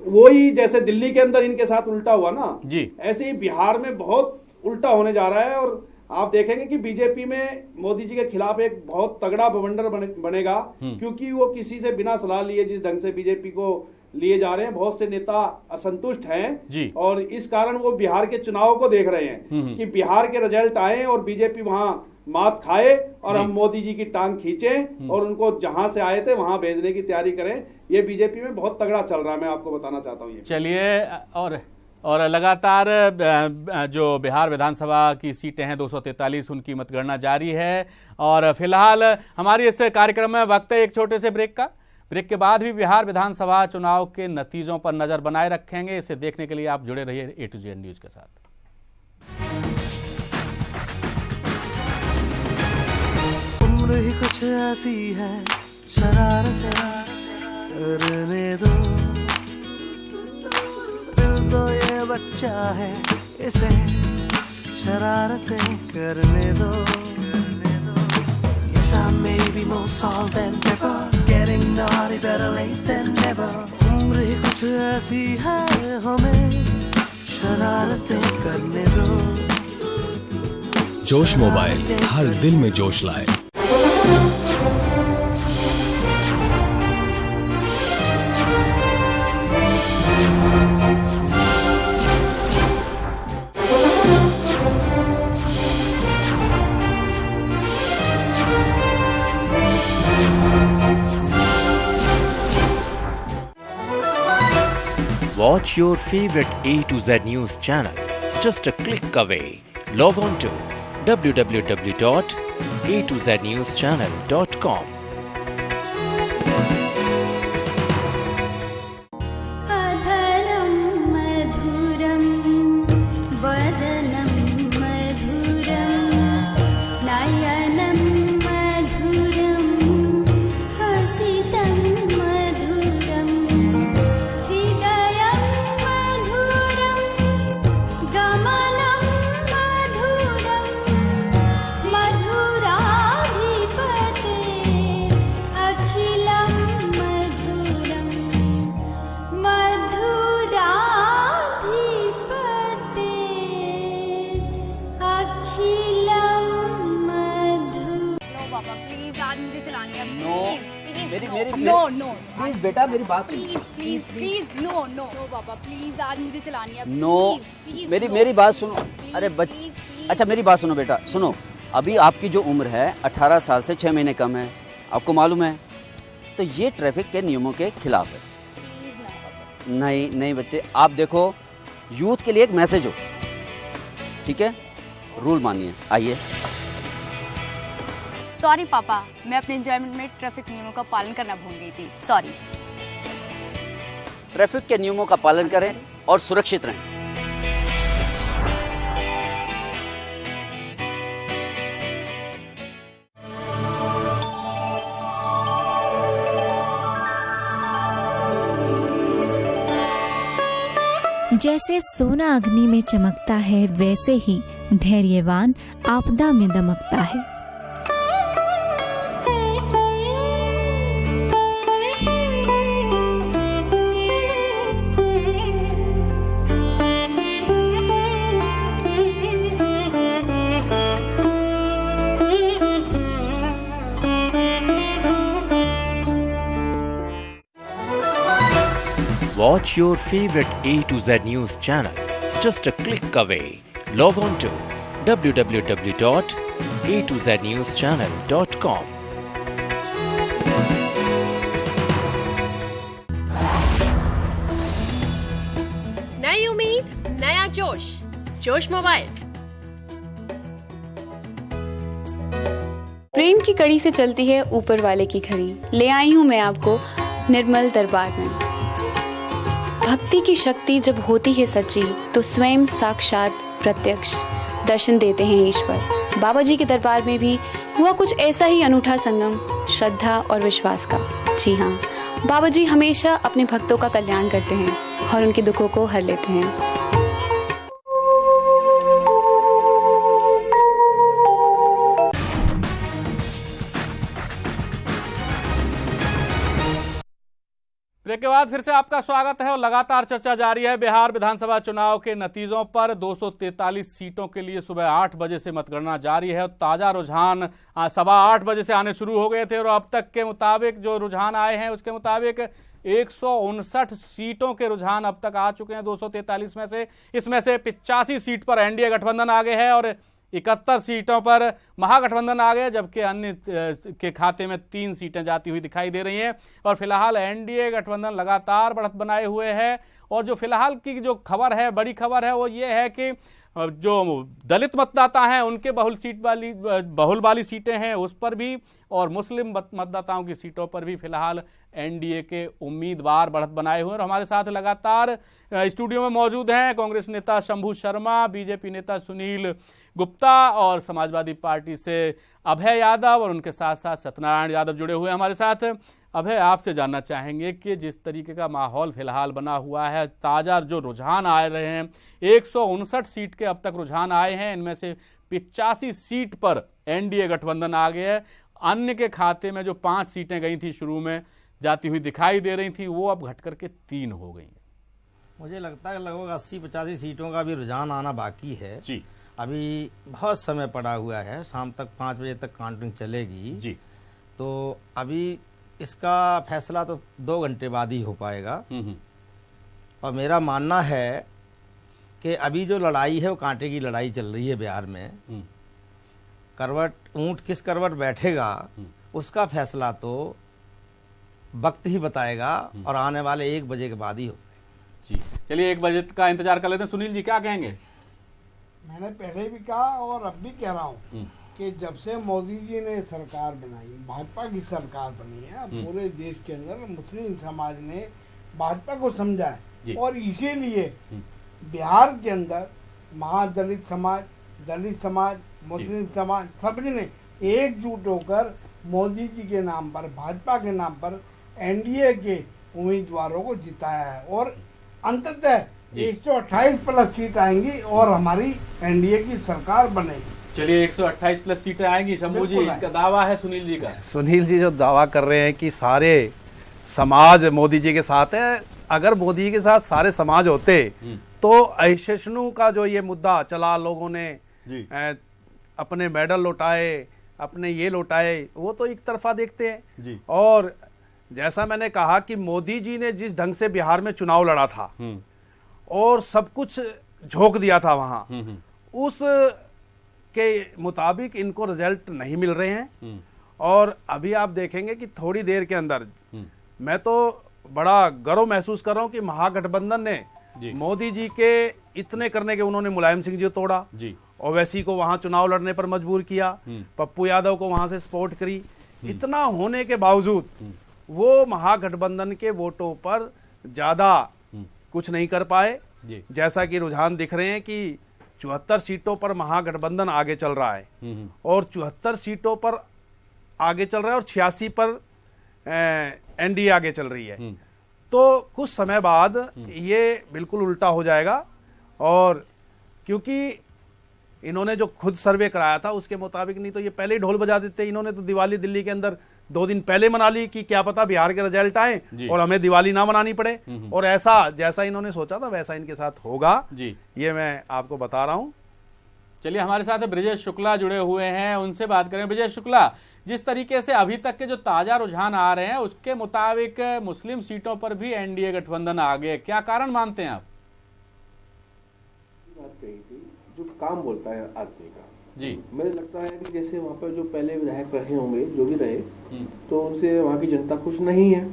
वही जैसे दिल्ली के अंदर इनके साथ उल्टा हुआ ना, ऐसे ही बिहार में बहुत उल्टा होने जा रहा है। और आप देखेंगे कि बीजेपी में मोदी जी के खिलाफ एक बहुत तगड़ा बवंडर बनेगा, क्योंकि वो किसी से बिना सलाह लिए जिस ढंग से बीजेपी को लिए जा रहे हैं, बहुत से नेता असंतुष्ट हैं और इस कारण वो बिहार के चुनाव को देख रहे हैं कि बिहार के रिजल्ट आए और बीजेपी वहां मात खाए और हम मोदी जी की टांग खींचें और उनको जहां से आए थे वहां भेजने की तैयारी करें। ये बीजेपी में बहुत तगड़ा चल रहा है, मैं आपको बताना चाहता हूँ। चलिए, और लगातार जो बिहार विधानसभा की सीटें हैं 243, उनकी मतगणना जारी है। और फिलहाल हमारी इस कार्यक्रम में वक्त है एक छोटे से ब्रेक का। ब्रेक के बाद भी बिहार विधानसभा चुनाव के नतीजों पर नजर बनाए रखेंगे। इसे देखने के लिए आप जुड़े रहिए A to Z न्यूज के साथ। उम्र ही कुछ ऐसी है, शरारतें करने दो, दिल तो ये बच्चा है, इसे शरारतें करने दो। Yes, I may be more salt than pepper, getting naughty better late than never. उम्र ही कुछ ऐसी है, हमें शरारतें करने दो। जोश मोबाइल हर दिल में जोश लाए। Watch your favorite A to Z News channel just a click away. Log on to www.atozNewschannel.com. Please बेटा मेरी बात प्लीज नो पापा प्लीज आज मुझे चलानी है। नो मेरी बात सुनो। अरे अच्छा मेरी बात सुनो बेटा, सुनो। अभी आपकी जो उम्र है 18 साल से 6 महीने कम है, आपको मालूम है, तो ये ट्रैफिक के नियमों के खिलाफ है। नहीं बच्चे, आप देखो, यूथ के लिए एक मैसेज हो, ठीक है? रूल मानिए। आइए। सॉरी पापा, मैं अपने एंजॉयमेंट में ट्रैफिक नियमों का पालन करना भूल गई थी, सॉरी। ट्रैफिक के नियमों का पालन करें और सुरक्षित रहें। जैसे सोना अग्नि में चमकता है, वैसे ही धैर्यवान आपदा में दमकता है। Watch your favorite A to Z News channel just a click away. Log on to www.atozNewschannel.com. नई उम्मीद, नया जोश, जोश मोबाइल। प्रेम की कड़ी से चलती है ऊपर वाले की घड़ी। ले आई हूं मैं आपको निर्मल दरबार में। भक्ति की शक्ति जब होती है सच्ची तो स्वयं साक्षात प्रत्यक्ष दर्शन देते हैं ईश्वर। बाबा जी के दरबार में भी हुआ कुछ ऐसा ही अनूठा संगम श्रद्धा और विश्वास का। जी हाँ, बाबा जी हमेशा अपने भक्तों का कल्याण करते हैं और उनके दुखों को हर लेते हैं। ब्रेक के बाद फिर से आपका स्वागत है और लगातार चर्चा जारी है बिहार विधानसभा चुनाव के नतीजों पर। 243 सीटों के लिए सुबह 8 बजे से मतगणना जारी है और ताजा रुझान 8:15 बजे से आने शुरू हो गए थे और अब तक के मुताबिक जो रुझान आए हैं उसके मुताबिक 159 सीटों के रुझान अब तक आ चुके हैं 243 में से। इसमें से 85 सीट पर एनडीए गठबंधन आगे है और 71 सीटों पर महागठबंधन आ गए, जबकि अन्य के खाते में 3 सीटें जाती हुई दिखाई दे रही हैं। और फिलहाल एनडीए गठबंधन लगातार बढ़त बनाए हुए है। और जो फिलहाल की जो खबर है, बड़ी खबर है, वो ये है कि जो दलित मतदाता हैं उनके बहुल वाली सीटें हैं उस पर भी और मुस्लिम मतदाताओं की सीटों पर भी फिलहाल एनडीए के उम्मीदवार बढ़त बनाए हुए हैं। और हमारे साथ लगातार स्टूडियो में मौजूद हैं कांग्रेस नेता शंभू शर्मा, बीजेपी नेता सुनील गुप्ता और समाजवादी पार्टी से अभय यादव और उनके साथ साथ सत्यनारायण यादव जुड़े हुए हैं हमारे साथ। अभय, आपसे जानना चाहेंगे कि जिस तरीके का माहौल फिलहाल बना हुआ है, ताज़ा जो रुझान आ रहे हैं, 159 सीट के अब तक रुझान आए हैं, इनमें से 85 सीट पर एनडीए गठबंधन आ गया है। अन्य के खाते में जो 5 सीटें गई थी शुरू में जाती हुई दिखाई दे रही थी, वो अब घट करके 3 हो गई। मुझे लगता है लगभग 80-85 सीटों का भी रुझान आना बाकी है जी। अभी बहुत समय पड़ा हुआ है, शाम तक 5 बजे तक काउंटिंग चलेगी जी। तो अभी इसका फैसला तो 2 घंटे बाद ही हो पाएगा। और मेरा मानना है कि अभी जो लड़ाई है वो कांटे की लड़ाई चल रही है बिहार में। करवट ऊंट किस करवट बैठेगा उसका फैसला तो वक्त ही बताएगा और आने वाले 1 बजे के बाद ही हो पाएगा। जी, चलिए 1 बजे का इंतजार कर लेते हैं। सुनील जी, क्या कहेंगे? मैंने पहले भी कहा और अब भी कह रहा हूँ कि जब से मोदी जी ने सरकार बनाई, भाजपा की सरकार बनी है, अब पूरे देश के अंदर मुस्लिम समाज ने भाजपा को समझा है और इसीलिए बिहार के अंदर महादलित समाज, दलित समाज, मुस्लिम समाज सबने एकजुट होकर मोदी जी के नाम पर, भाजपा के नाम पर एनडीए के उम्मीदवारों को जिताया है और अंततः 128 प्लस सीट आएंगी और हमारी एनडीए की सरकार बनेगी। चलिए 128 प्लस सीटें आएंगी। शंभू जी का दावा है, सुनील जी का। सुनील जी जो दावा कर रहे हैं कि सारे समाज मोदी जी के साथ है, अगर मोदी जी के साथ सारे समाज होते तो अहिष्णु का जो ये मुद्दा चला, लोगों ने अपने मेडल लौटाए, अपने ये लौटाए, वो तो एक तरफा देखते हैं जी। और जैसा मैंने कहा कि मोदी जी ने जिस ढंग से बिहार में चुनाव लड़ा था और सब कुछ झोंक दिया था वहां, उस के मुताबिक इनको रिजल्ट नहीं मिल रहे हैं। और अभी आप देखेंगे कि थोड़ी देर के अंदर मैं तो बड़ा गर्व महसूस कर रहा हूं कि महागठबंधन ने मोदी जी के इतने करने के, उन्होंने मुलायम सिंह जी को तोड़ा, ओवैसी को वहां चुनाव लड़ने पर मजबूर किया, पप्पू यादव को वहां से सपोर्ट करी। इतना होने के बावजूद वो महागठबंधन के वोटों पर ज्यादा कुछ नहीं कर पाए। जैसा कि रुझान दिख रहे हैं कि 74 सीटों पर महागठबंधन आगे चल रहा है और 74 सीटों पर आगे चल रहा है और 86 पर एनडीए आगे चल रही है। तो कुछ समय बाद ये बिल्कुल उल्टा हो जाएगा। और क्योंकि इन्होंने जो खुद सर्वे कराया था उसके मुताबिक, नहीं तो ये पहले ही ढोल बजा देते। इन्होंने तो दिवाली दिल्ली के अंदर 2 दिन पहले मना ली कि क्या पता बिहार के रिजल्ट आए और हमें दिवाली ना मनानी पड़े। और ऐसा जैसा इन्होंने सोचा था वैसा इनके साथ होगा जी, ये मैं आपको बता रहा हूं। चलिए हमारे साथ ब्रिजेश शुक्ला जुड़े हुए हैं, उनसे बात करें। ब्रिजेश शुक्ला, जिस तरीके से अभी तक के जो ताजा रुझान आ रहे हैं उसके मुताबिक मुस्लिम सीटों पर भी एनडीए गठबंधन आ गए, क्या कारण मानते हैं आप? बात कही थी, जो काम बोलता है आदमी का जी, मुझे लगता है कि जैसे वहाँ पर जो पहले विधायक रहे होंगे, जो भी रहे, तो उनसे वहाँ की जनता खुश नहीं है।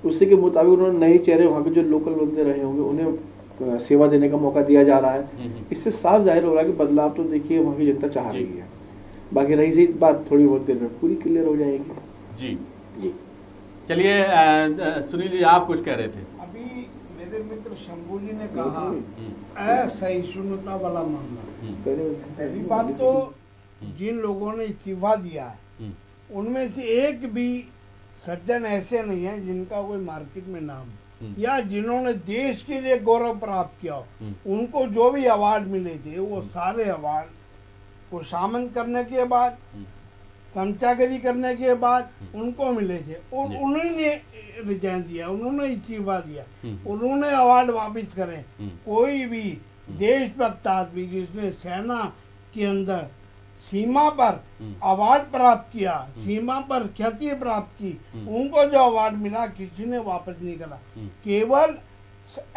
उसी के मुताबिक उन्होंने नए चेहरे वहाँ के जो लोकल बंदे रहे होंगे उन्हें सेवा देने का मौका दिया जा रहा है। इससे साफ जाहिर हो रहा है कि बदलाव तो देखिए वहाँ की जनता चाह रही है। बाकी रही सी बात, थोड़ी बहुत देर में पूरी क्लियर हो जाएगी। जी जी चलिए सुनील जी, आप कुछ कह रहे थे। अभी मेरे मित्र शंभू जी ने कहा असहिष्णुता वाला मामला। पहली बात तो जिन लोगों ने इस्तीफा दिया है उनमें से एक भी सज्जन ऐसे नहीं है जिनका कोई मार्केट में नाम या जिन्होंने देश के लिए गौरव प्राप्त किया हो। उनको जो भी अवार्ड मिले थे वो सारे अवार्ड को शामिल करने के बाद, चमचागिरी करने के बाद उनको मिले थे और उन्होंने रिजाइन दिया, उन्होंने इस्तीफा दिया, उन्होंने अवार्ड वापस करे। कोई भी देशभक्त आदमी जिसने सेना के अंदर सीमा पर अवार्ड प्राप्त किया, सीमा पर ख्याति प्राप्त की, उनको जो अवार्ड मिला किसी ने वापस नहीं करा। केवल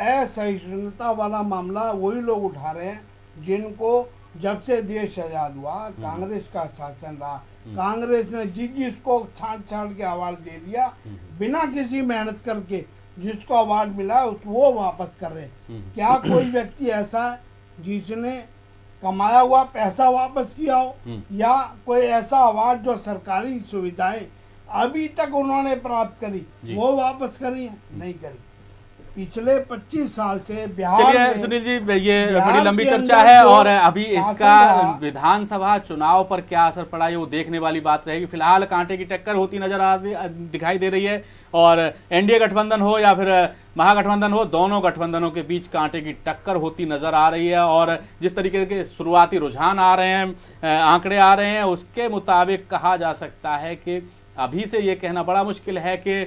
असहिष्णुता वाला मामला वही लोग उठा रहे हैं जिनको जब से देश आजाद हुआ कांग्रेस का शासन रहा, कांग्रेस ने जिसको छांट के अवार्ड दे दिया, बिना किसी मेहनत करके जिसको अवार्ड मिला वो वापस कर रहे। क्या कोई व्यक्ति ऐसा है जिसने कमाया हुआ पैसा वापस किया हो, या कोई ऐसा अवार्ड जो सरकारी सुविधाएं अभी तक उन्होंने प्राप्त करी वो वापस करी है? नहीं करी। पिछले 25 साल से बिहार चलिए सुनील जी, ये बड़ी लंबी चर्चा है और अभी इसका विधानसभा चुनाव पर क्या असर पड़ा है वो देखने वाली बात रहेगी। फिलहाल कांटे की टक्कर होती दिखाई दे रही है और एनडीए गठबंधन हो या फिर महागठबंधन हो, दोनों गठबंधनों के बीच कांटे की टक्कर होती नजर आ रही है। और जिस तरीके के शुरुआती रुझान आ रहे हैं, आंकड़े आ रहे हैं, उसके मुताबिक कहा जा सकता है कि अभी से ये कहना बड़ा मुश्किल है कि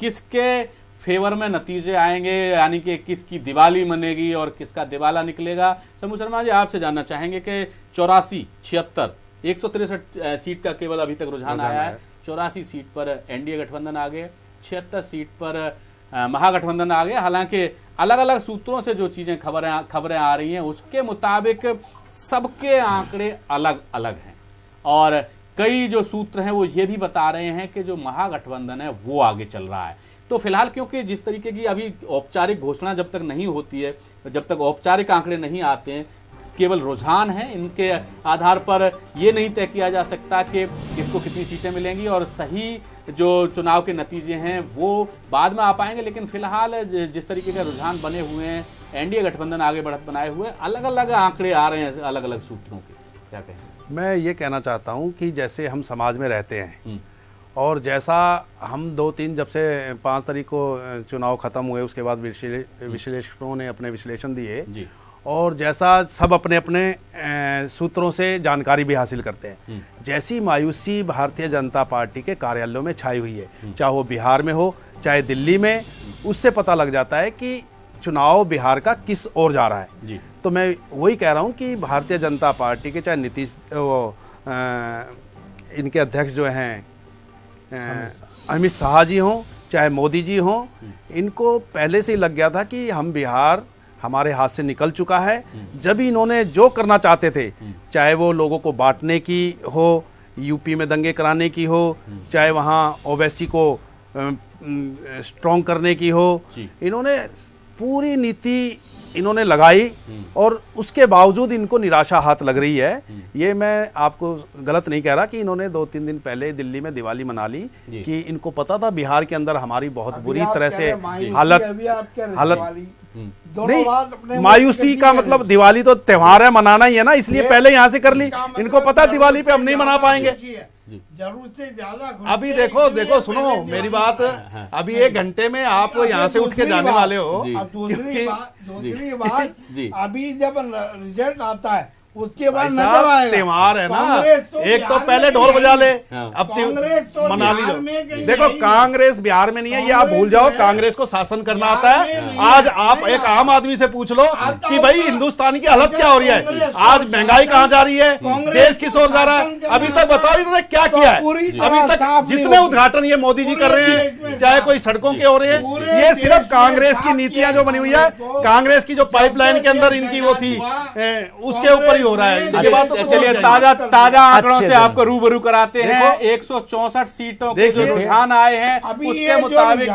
किसके फेवर में नतीजे आएंगे, यानी कि किसकी दिवाली मनेगी और किसका दिवाला निकलेगा। शंभू शर्मा जी, आपसे जानना चाहेंगे कि 84, 76, 163 सीट का केवल अभी तक रुझान आया है। 84 सीट पर एनडीए गठबंधन आ गए, 76 सीट पर महागठबंधन आ गए। हालांकि अलग अलग सूत्रों से जो चीजें खबरें आ रही हैं उसके मुताबिक सबके आंकड़े अलग अलग हैं और कई जो सूत्र हैं वो ये भी बता रहे हैं कि जो महागठबंधन है वो आगे चल रहा है। तो फिलहाल क्योंकि जिस तरीके की अभी औपचारिक घोषणा जब तक नहीं होती है, जब तक औपचारिक आंकड़े नहीं आते हैं, केवल रुझान है, इनके आधार पर ये नहीं तय किया जा सकता कि किसको कितनी सीटें मिलेंगी और सही जो चुनाव के नतीजे हैं वो बाद में आ पाएंगे। लेकिन फिलहाल जिस तरीके के रुझान बने हुए हैं, एनडीए गठबंधन आगे बढ़त बनाए हुए, अलग अलग आंकड़े आ रहे हैं अलग अलग सूत्रों के, क्या कहें? मैं ये कहना चाहता हूँ कि जैसे हम समाज में रहते हैं और जैसा हम 2-3 जब से 5 तारीख को चुनाव खत्म हुए उसके बाद विश्लेषकों ने अपने विश्लेषण दिए और जैसा सब अपने अपने सूत्रों से जानकारी भी हासिल करते हैं, जैसी मायूसी भारतीय जनता पार्टी के कार्यालयों में छाई हुई है, चाहे वो बिहार में हो चाहे दिल्ली में, उससे पता लग जाता है कि चुनाव बिहार का किस ओर जा रहा है। तो मैं वही कह रहा हूँ कि भारतीय जनता पार्टी के चाहे नीतीश इनके अध्यक्ष जो हैं अमित शाह जी हों चाहे मोदी जी हों, इनको पहले से ही लग गया था कि हम बिहार हमारे हाथ से निकल चुका है। जब इन्होंने जो करना चाहते थे, चाहे वो लोगों को बांटने की हो, यूपी में दंगे कराने की हो, चाहे वहाँ ओवैसी को स्ट्रॉन्ग करने की हो, इन्होंने पूरी नीति इन्होंने लगाई और उसके बावजूद इनको निराशा हाथ लग रही है। ये मैं आपको गलत नहीं कह रहा कि इन्होंने 2-3 दिन पहले दिल्ली में दिवाली मना ली कि इनको पता था बिहार के अंदर हमारी बहुत बुरी तरह से हालत नहीं। मायूसी का मतलब दिवाली तो त्योहार है, मनाना ही है ना, इसलिए पहले यहाँ से कर ली। इनको पता दिवाली पे हम नहीं मना पाएंगे। जरूरत से ज्यादा अभी देखो सुनो मेरी बात, अभी 1 घंटे में आप यहाँ से उठ के जाने वाले हो। दूसरी बात अभी जब रिजल्ट आता है उसके बाद नजर आएगा। त्योहार है ना, एक तो पहले ढोल बजा ले, अब मना ली। देखो कांग्रेस बिहार में नहीं है, ये आप भूल जाओ। कांग्रेस को शासन करना आता है। आज आप एक आम आदमी से पूछ लो कि भाई हिंदुस्तान की हालत क्या हो रही है, आज महंगाई कहाँ जा रही है, देश किस ओर जा रहा है, अभी तक बताओ इन्होंने क्या किया है। अभी तक जितने उद्घाटन ये मोदी जी कर रहे हैं, चाहे कोई सड़कों के हो रहे हैं, ये सिर्फ कांग्रेस की नीतियां जो बनी हुई है, कांग्रेस की जो पाइपलाइन के अंदर इनकी वो थी उसके ऊपर हो रहा है। चलिए ताजा आंकड़ों से आपको रूबरू कराते हैं। 164 सीटों के जो रुझान आए हैं उसके मुताबिक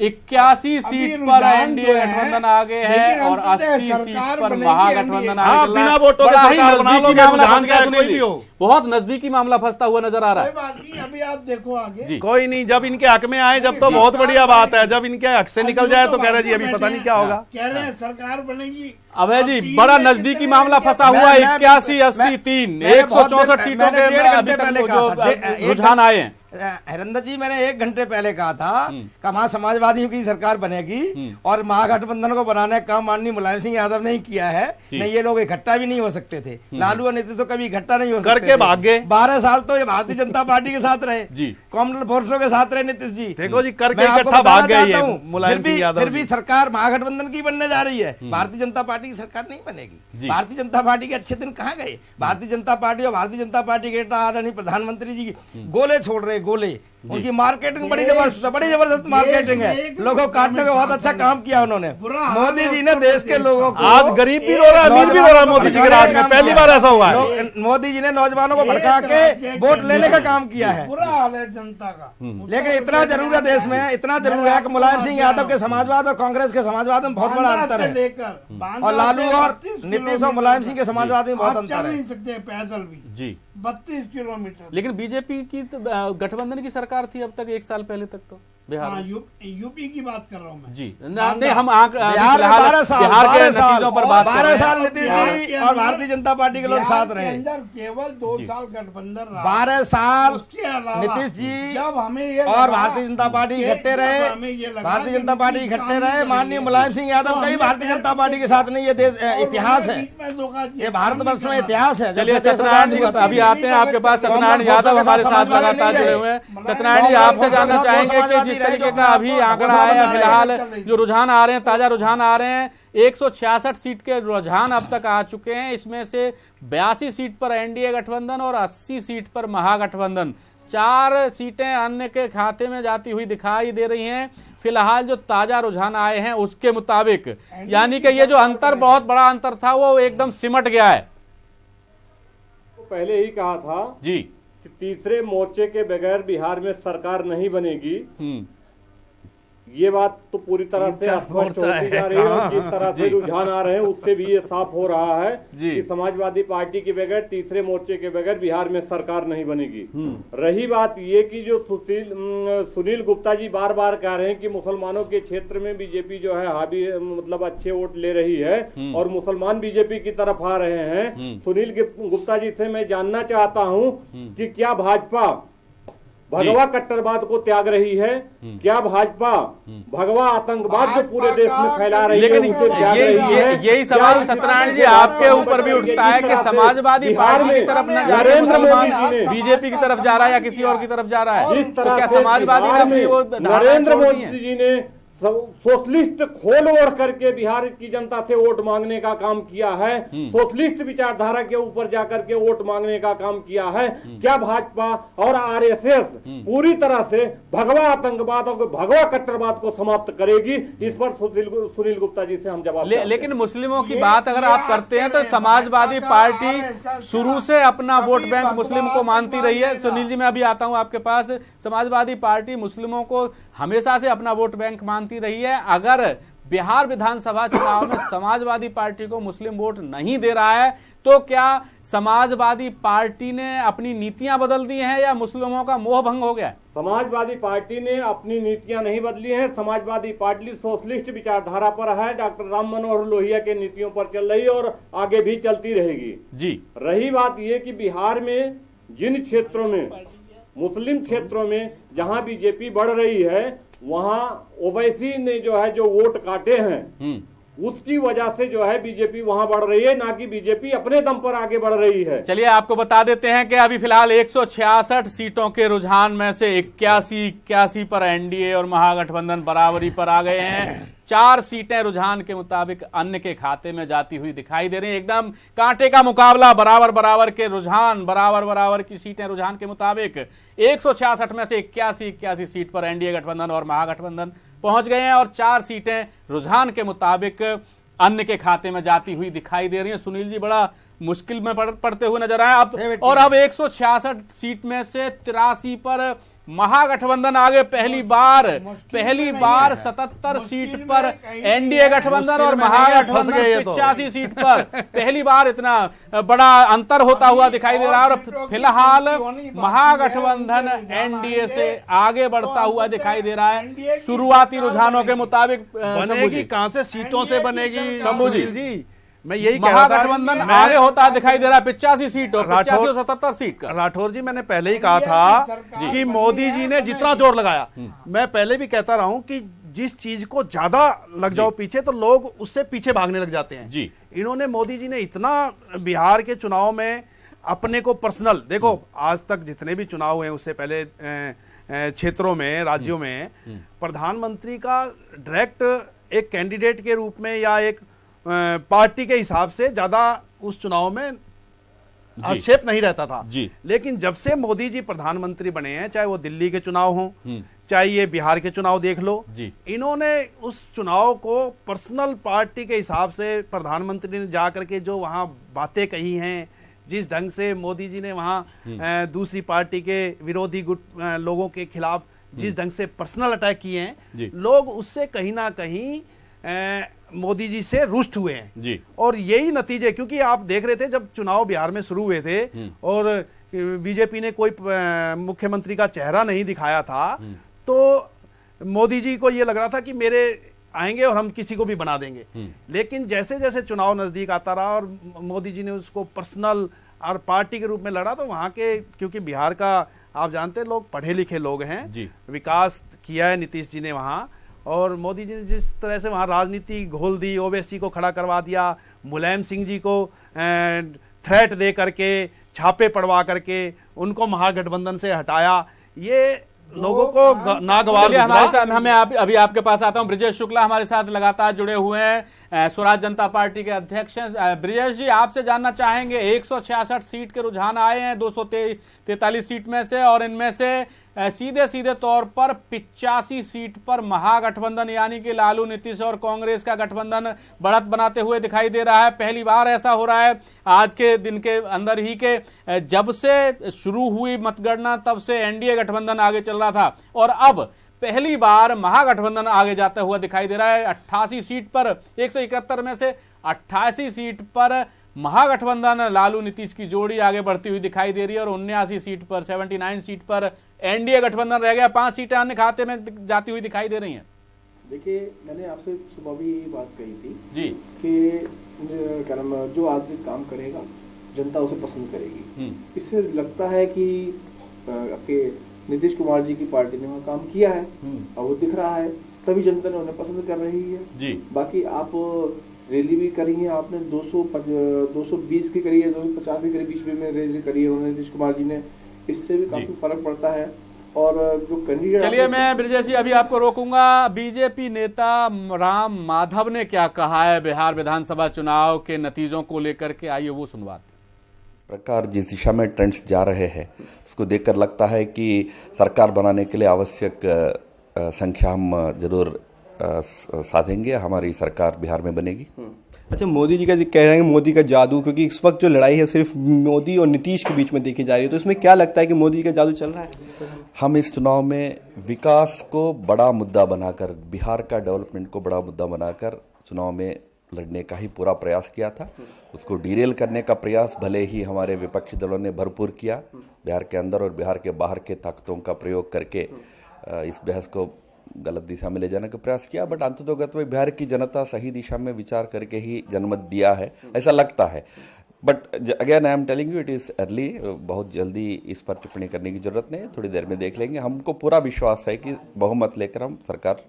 81 सीट पर एनडीए गठबंधन आगे है और 80 सीट पर महागठबंधन आगे। बिना वोटों के सरकार बना लो, बहुत नजदीकी मामला फंसता हुआ नजर आ रहा है। कोई बात नहीं, अभी आप देखो आगे। कोई नहीं, जब इनके हक में आए जब तो बहुत बढ़िया बात है, जब इनके हक से निकल जाए तो कह रहे जी अभी पता नहीं क्या होगा। कह रहे हैं सरकार बनेगी। अभय जी, बड़ा नजदीकी मामला फंसा हुआ है। 81-83 164 सीटों के अभी तक जो रुझान आए हैं। हरिंदर जी, मैंने 1 घंटे पहले कहा था कि वहां समाजवादियों की सरकार बनेगी और महागठबंधन को बनाने का काम माननीय मुलायम सिंह यादव ने ही किया है। नहीं, ये लोग इकट्ठा भी नहीं हो सकते थे। लालू और नीतीश तो कभी इकट्ठा नहीं हो सकते, भाग गए। 12 साल तो ये भारतीय जनता पार्टी के साथ रहे, कॉमनवेल्थ फोर्सों के साथ रहे नीतीश जी। देखो जी, करके इकट्ठा भाग गए मुलायम सिंह यादव। फिर भी सरकार महागठबंधन की बनने जा रही है, भारतीय जनता पार्टी की सरकार नहीं बनेगी। भारतीय जनता पार्टी के अच्छे दिन कहाँ गए? भारतीय जनता पार्टी और भारतीय जनता पार्टी के आदरणीय प्रधानमंत्री जी गोले छोड़ रहे, गोले। उनकी मार्केटिंग बड़ी जबरदस्त मार्केटिंग है, लोगों को काटने का बहुत अच्छा काम किया उन्होंने। मोदी जी ने देश के लोगों को, आज गरीब भी रो रहा है, अमीर भी रो रहा है मोदी जी के राज में, पहली बार ऐसा हुआ है। मोदी जी ने नौजवानों को भड़का के वोट लेने का काम किया है। बुरा हाल है जनता का। लेकिन इतना जरूर है देश में, इतना जरूर है कि मुलायम सिंह यादव के समाजवाद और कांग्रेस के समाजवाद में बहुत बड़ा अंतर है, और लालू और नीतीश और मुलायम सिंह के समाजवाद में बहुत अंतर है। नहीं सकते पैदल भी जी 32 किलोमीटर। लेकिन बीजेपी की गठबंधन की सरकार थी अब तक, 1 साल पहले तक तो बिहार यूपी की बात कर रहा हूँ मैं जी। नहीं, हम बिहार में 12 साल नतीजों पर बात 12 साल नीतीश जी और भारतीय जनता पार्टी के लोग साथ रहे। केवल 2 साल गठबंधन रहा, 12 साल नीतीश जी जब हमें और भारतीय जनता पार्टी इकट्ठे रहे, भारतीय जनता पार्टी इकट्ठे रहे। माननीय मुलायम सिंह यादव कहीं भारतीय जनता पार्टी के साथ नहीं, ये देश इतिहास है, ये भारतवर्ष में इतिहास है। चलिए सत्यनारायण जी, अभी आते हैं आपके पास। सत्यनारायण यादव हमारे साथ लगातार जुड़े हुए हैं। सत्यनारायण जी, आपसे जानना चाहेंगे कि जिस तरीके का अभी आंकड़ा है, फिलहाल जो रुझान आ रहे हैं, ताजा रुझान आ रहे हैं, 166 सीट के रुझान अब तक आ चुके हैं। इसमें से 82 सीट पर एनडीए गठबंधन और 80 सीट पर महागठबंधन, 4 सीटें अन्य के खाते में जाती हुई दिखाई दे रही हैं। फिलहाल जो ताजा रुझान आए हैं उसके मुताबिक, यानी कि ये जो अंतर, बहुत बड़ा अंतर था, वो एकदम सिमट गया है। पहले ही कहा था जी कि तीसरे मोर्चे के बगैर बिहार में सरकार नहीं बनेगी। ये बात तो पूरी तरह से स्पष्ट होती जा रही है, और जिस तरह से रुझान आ रहे हैं उससे भी ये साफ हो रहा है कि समाजवादी पार्टी के बगैर, तीसरे मोर्चे के बगैर बिहार में सरकार नहीं बनेगी। रही बात ये कि जो सुनील गुप्ता जी बार बार कह रहे हैं कि मुसलमानों के क्षेत्र में बीजेपी जो है हावी, मतलब अच्छे वोट ले रही है और मुसलमान बीजेपी की तरफ आ रहे हैं। सुनील गुप्ता जी से मैं जानना चाहता हूँ कि क्या भाजपा भगवा कट्टरवाद को त्याग रही है? क्या भाजपा भगवा आतंकवाद जो पूरे देश में फैला रही है उसे त्याग रही है? यही सवाल सत्यनारायण जी आपके ऊपर भी उठता है कि समाजवादी पार्टी की तरफ न जा रहे, नरेंद्र मोदी जी ने बीजेपी की तरफ जा रहा है या किसी और की तरफ जा रहा है? जिस तरह क्या से समाजवादी ने अपनी वो नरेंद्र मोदी जी ने सोशलिस्ट खोल ओढ़ करके बिहार की जनता से वोट मांगने का काम किया है, सोशलिस्ट विचारधारा के ऊपर जाकर के वोट मांगने का काम किया है। क्या भाजपा और आरएसएस पूरी तरह से भगवा आतंकवाद और भगवा कट्टरवाद को समाप्त करेगी? इस पर सुनील गुप्ता जी से हम जवाब लेकिन मुस्लिमों की बात अगर आप करते हैं तो समाजवादी पार्टी शुरू से अपना वोट बैंक मुस्लिम को मानती रही है। सुनील जी, मैं अभी आता हूं आपके पास। समाजवादी पार्टी मुस्लिमों को हमेशा से अपना वोट बैंक मानती रही है। अगर बिहार विधानसभा चुनाव में समाजवादी पार्टी को मुस्लिम वोट नहीं दे रहा है तो क्या समाजवादी पार्टी ने अपनी नीतियां बदल दी हैं या मुस्लिमों का मोह भंग हो गया? समाजवादी पार्टी ने अपनी नीतियां नहीं बदली हैं। समाजवादी पार्टी सोशलिस्ट विचारधारा पर है, डॉक्टर राम मनोहर लोहिया के नीतियों पर चल रही है और आगे भी चलती रहेगी जी। रही बात यह कि बिहार में जिन क्षेत्रों में, मुस्लिम क्षेत्रों में जहां बीजेपी बढ़ रही है, वहां ओवैसी ने जो है जो वोट काटे हैं उसकी वजह से जो है बीजेपी वहां बढ़ रही है, ना कि बीजेपी अपने दम पर आगे बढ़ रही है। चलिए आपको बता देते हैं कि अभी फिलहाल 166 सीटों के रुझान में से 81 पर एनडीए और महागठबंधन बराबरी पर आ गए हैं। 4 सीटें रुझान के मुताबिक अन्य के खाते में जाती हुई दिखाई दे रही हैं। एकदम कांटे का मुकाबला, बराबर के रुझान, बराबर की सीटें रुझान के मुताबिक 166 में से 81 सीट पर एनडीए गठबंधन और महागठबंधन पहुंच गए हैं और 4 सीटें रुझान के मुताबिक अन्य के खाते में जाती हुई दिखाई दे रही हैं। सुनील जी, बड़ा मुश्किल में पड़ते हुए नजर आए। अब और अब 166 सीट में से 83 पर महागठबंधन आगे। पहली बार 77 सीट पर एनडीए गठबंधन और महागठबंधन 85 सीट पर पहली बार इतना बड़ा अंतर होता हुआ दिखाई दे रहा है। और फिलहाल महागठबंधन एनडीए से आगे बढ़ता हुआ दिखाई दे रहा है शुरुआती रुझानों के मुताबिक। बनेगी कहां से, सीटों से बनेगी शंभू जी? मैं यही कह रहा था, महागठबंधन आगे होता दिखाई दे रहा है 85 सीट और 85 और 77 सीट का। राठौर जी, मैंने पहले ही कहा था कि मोदी जी ने जितना जोर लगाया, मैं पहले भी कहता रहा हूं कि जिस चीज को ज्यादा लग जाओ पीछे तो लोग उससे पीछे भागने लग जाते हैं जी। इन्होंने, मोदी जी ने इतना बिहार के चुनाव में अपने को पर्सनल, देखो आज तक जितने भी चुनाव हुए उससे पहले क्षेत्रों में, राज्यों में प्रधानमंत्री का डायरेक्ट एक कैंडिडेट के रूप में या एक पार्टी के हिसाब से ज्यादा उस चुनाव में हस्तक्षेप नहीं रहता था जी। लेकिन जब से मोदी जी प्रधानमंत्री बने हैं, चाहे वो दिल्ली के चुनाव हों, चाहे ये बिहार के चुनाव देख लो जी, इन्होंने उस चुनाव को पर्सनल पार्टी के हिसाब से प्रधानमंत्री ने जाकर के जो वहां बातें कही हैं, जिस ढंग से मोदी जी ने वहां दूसरी पार्टी के विरोधी गुट लोगों के खिलाफ जिस ढंग से पर्सनल अटैक किए हैं, लोग उससे कहीं ना कहीं मोदी जी से रुष्ट हुए हैं जी। और यही नतीजे, क्योंकि आप देख रहे थे जब चुनाव बिहार में शुरू हुए थे और बीजेपी ने कोई मुख्यमंत्री का चेहरा नहीं दिखाया था, तो मोदी जी को यह लग रहा था कि मेरे आएंगे और हम किसी को भी बना देंगे। लेकिन जैसे जैसे चुनाव नजदीक आता रहा और मोदी जी ने उसको पर्सनल और पार्टी के रूप में लड़ा, तो वहां के, क्योंकि बिहार का आप जानते हैं लोग पढ़े लिखे लोग हैं, विकास किया है नीतीश जी ने वहां, और मोदी जी ने जिस तरह से वहां राजनीति घोल दी, ओवैसी को खड़ा करवा दिया, मुलायम सिंह जी को थ्रेट दे करके, छापे पड़वा करके उनको महागठबंधन से हटाया, ये लोगों को नागवार। हमारे साथ, हमें अभी आपके पास आता हूं, ब्रिजेश शुक्ला हमारे साथ लगातार जुड़े हुए हैं, स्वराज जनता पार्टी के अध्यक्ष हैं। ब्रिजेश जी, आपसे जानना चाहेंगे, 166 सीट के रुझान आए हैं 243 सीट में से, और इनमें से सीधे सीधे तौर पर 85 सीट पर महागठबंधन यानी कि लालू, नीतीश और कांग्रेस का गठबंधन बढ़त बनाते हुए दिखाई दे रहा है। पहली बार ऐसा हो रहा है आज के दिन के अंदर ही के जब से शुरू हुई मतगणना तब से एनडीए गठबंधन आगे चल रहा था, और अब पहली बार महागठबंधन आगे जाता हुआ दिखाई दे रहा है। 88 सीट पर, 171 में से 88 सीट पर महागठबंधन लालू नीतीश की जोड़ी आगे बढ़ती हुई दिखाई दे रही है, और 79 सीट पर, 79 सीट पर एनडीए गठबंधन रह गया। 5 सीटें अन्य खाते में जाती हुई दिखाई दे रही हैं। देखिए, मैंने आपसे सुबह भी यही बात कही थी जी कि क्या नाम, जो आदमी काम करेगा जनता उसे पसंद करेगी। इससे लगता है कि आपके नीतीश कुमार जी की पार्टी ने वहाँ काम किया है और वो दिख रहा है, तभी जनता ने उन्हें पसंद कर रही है जी। बाकी आप रैली भी करी है आपने, 220 की करी है, 250 की करी, बीच में रैली करी है उन्होंने नीतीश कुमार जी ने, इससे भी काफी फर्क पड़ता है। और जो कैंडिडेट, चलिए मैं ब्रिजेश जी अभी आपको रोकूंगा। बीजेपी नेता राम माधव ने क्या कहा है बिहार विधानसभा चुनाव के नतीजों को लेकर के, आइए वो सुनवाते। इस प्रकार जिस दिशा में ट्रेंड्स जा रहे हैं उसको देखकर लगता है कि सरकार बनाने के लिए आवश्यक संख्या हम जरूर साधेंगे, हमारी सरकार बिहार में बनेगी। अच्छा, मोदी जी का कह रहे हैं मोदी का जादू, क्योंकि इस वक्त जो लड़ाई है सिर्फ मोदी और नीतीश के बीच में देखी जा रही है, तो इसमें क्या लगता है कि मोदी का जादू चल रहा है? हम इस चुनाव में विकास को बड़ा मुद्दा बनाकर, बिहार का डेवलपमेंट को बड़ा मुद्दा बनाकर चुनाव में लड़ने का ही पूरा प्रयास किया था। उसको डिरेल करने का प्रयास भले ही हमारे विपक्षी दलों ने भरपूर किया, बिहार के अंदर और बिहार के बाहर के ताकतों का प्रयोग करके इस बहस को गलत दिशा में ले जाने का प्रयास किया, बट अंततोगत्वा बिहार की जनता सही दिशा में विचार करके ही जनमत दिया है, ऐसा लगता है। But again I am telling you, it is early, बहुत जल्दी इस पर टिप्पणी करने की जरूरत नहीं, थोड़ी देर में देख लेंगे। हमको पूरा विश्वास है कि बहुमत लेकर हम सरकार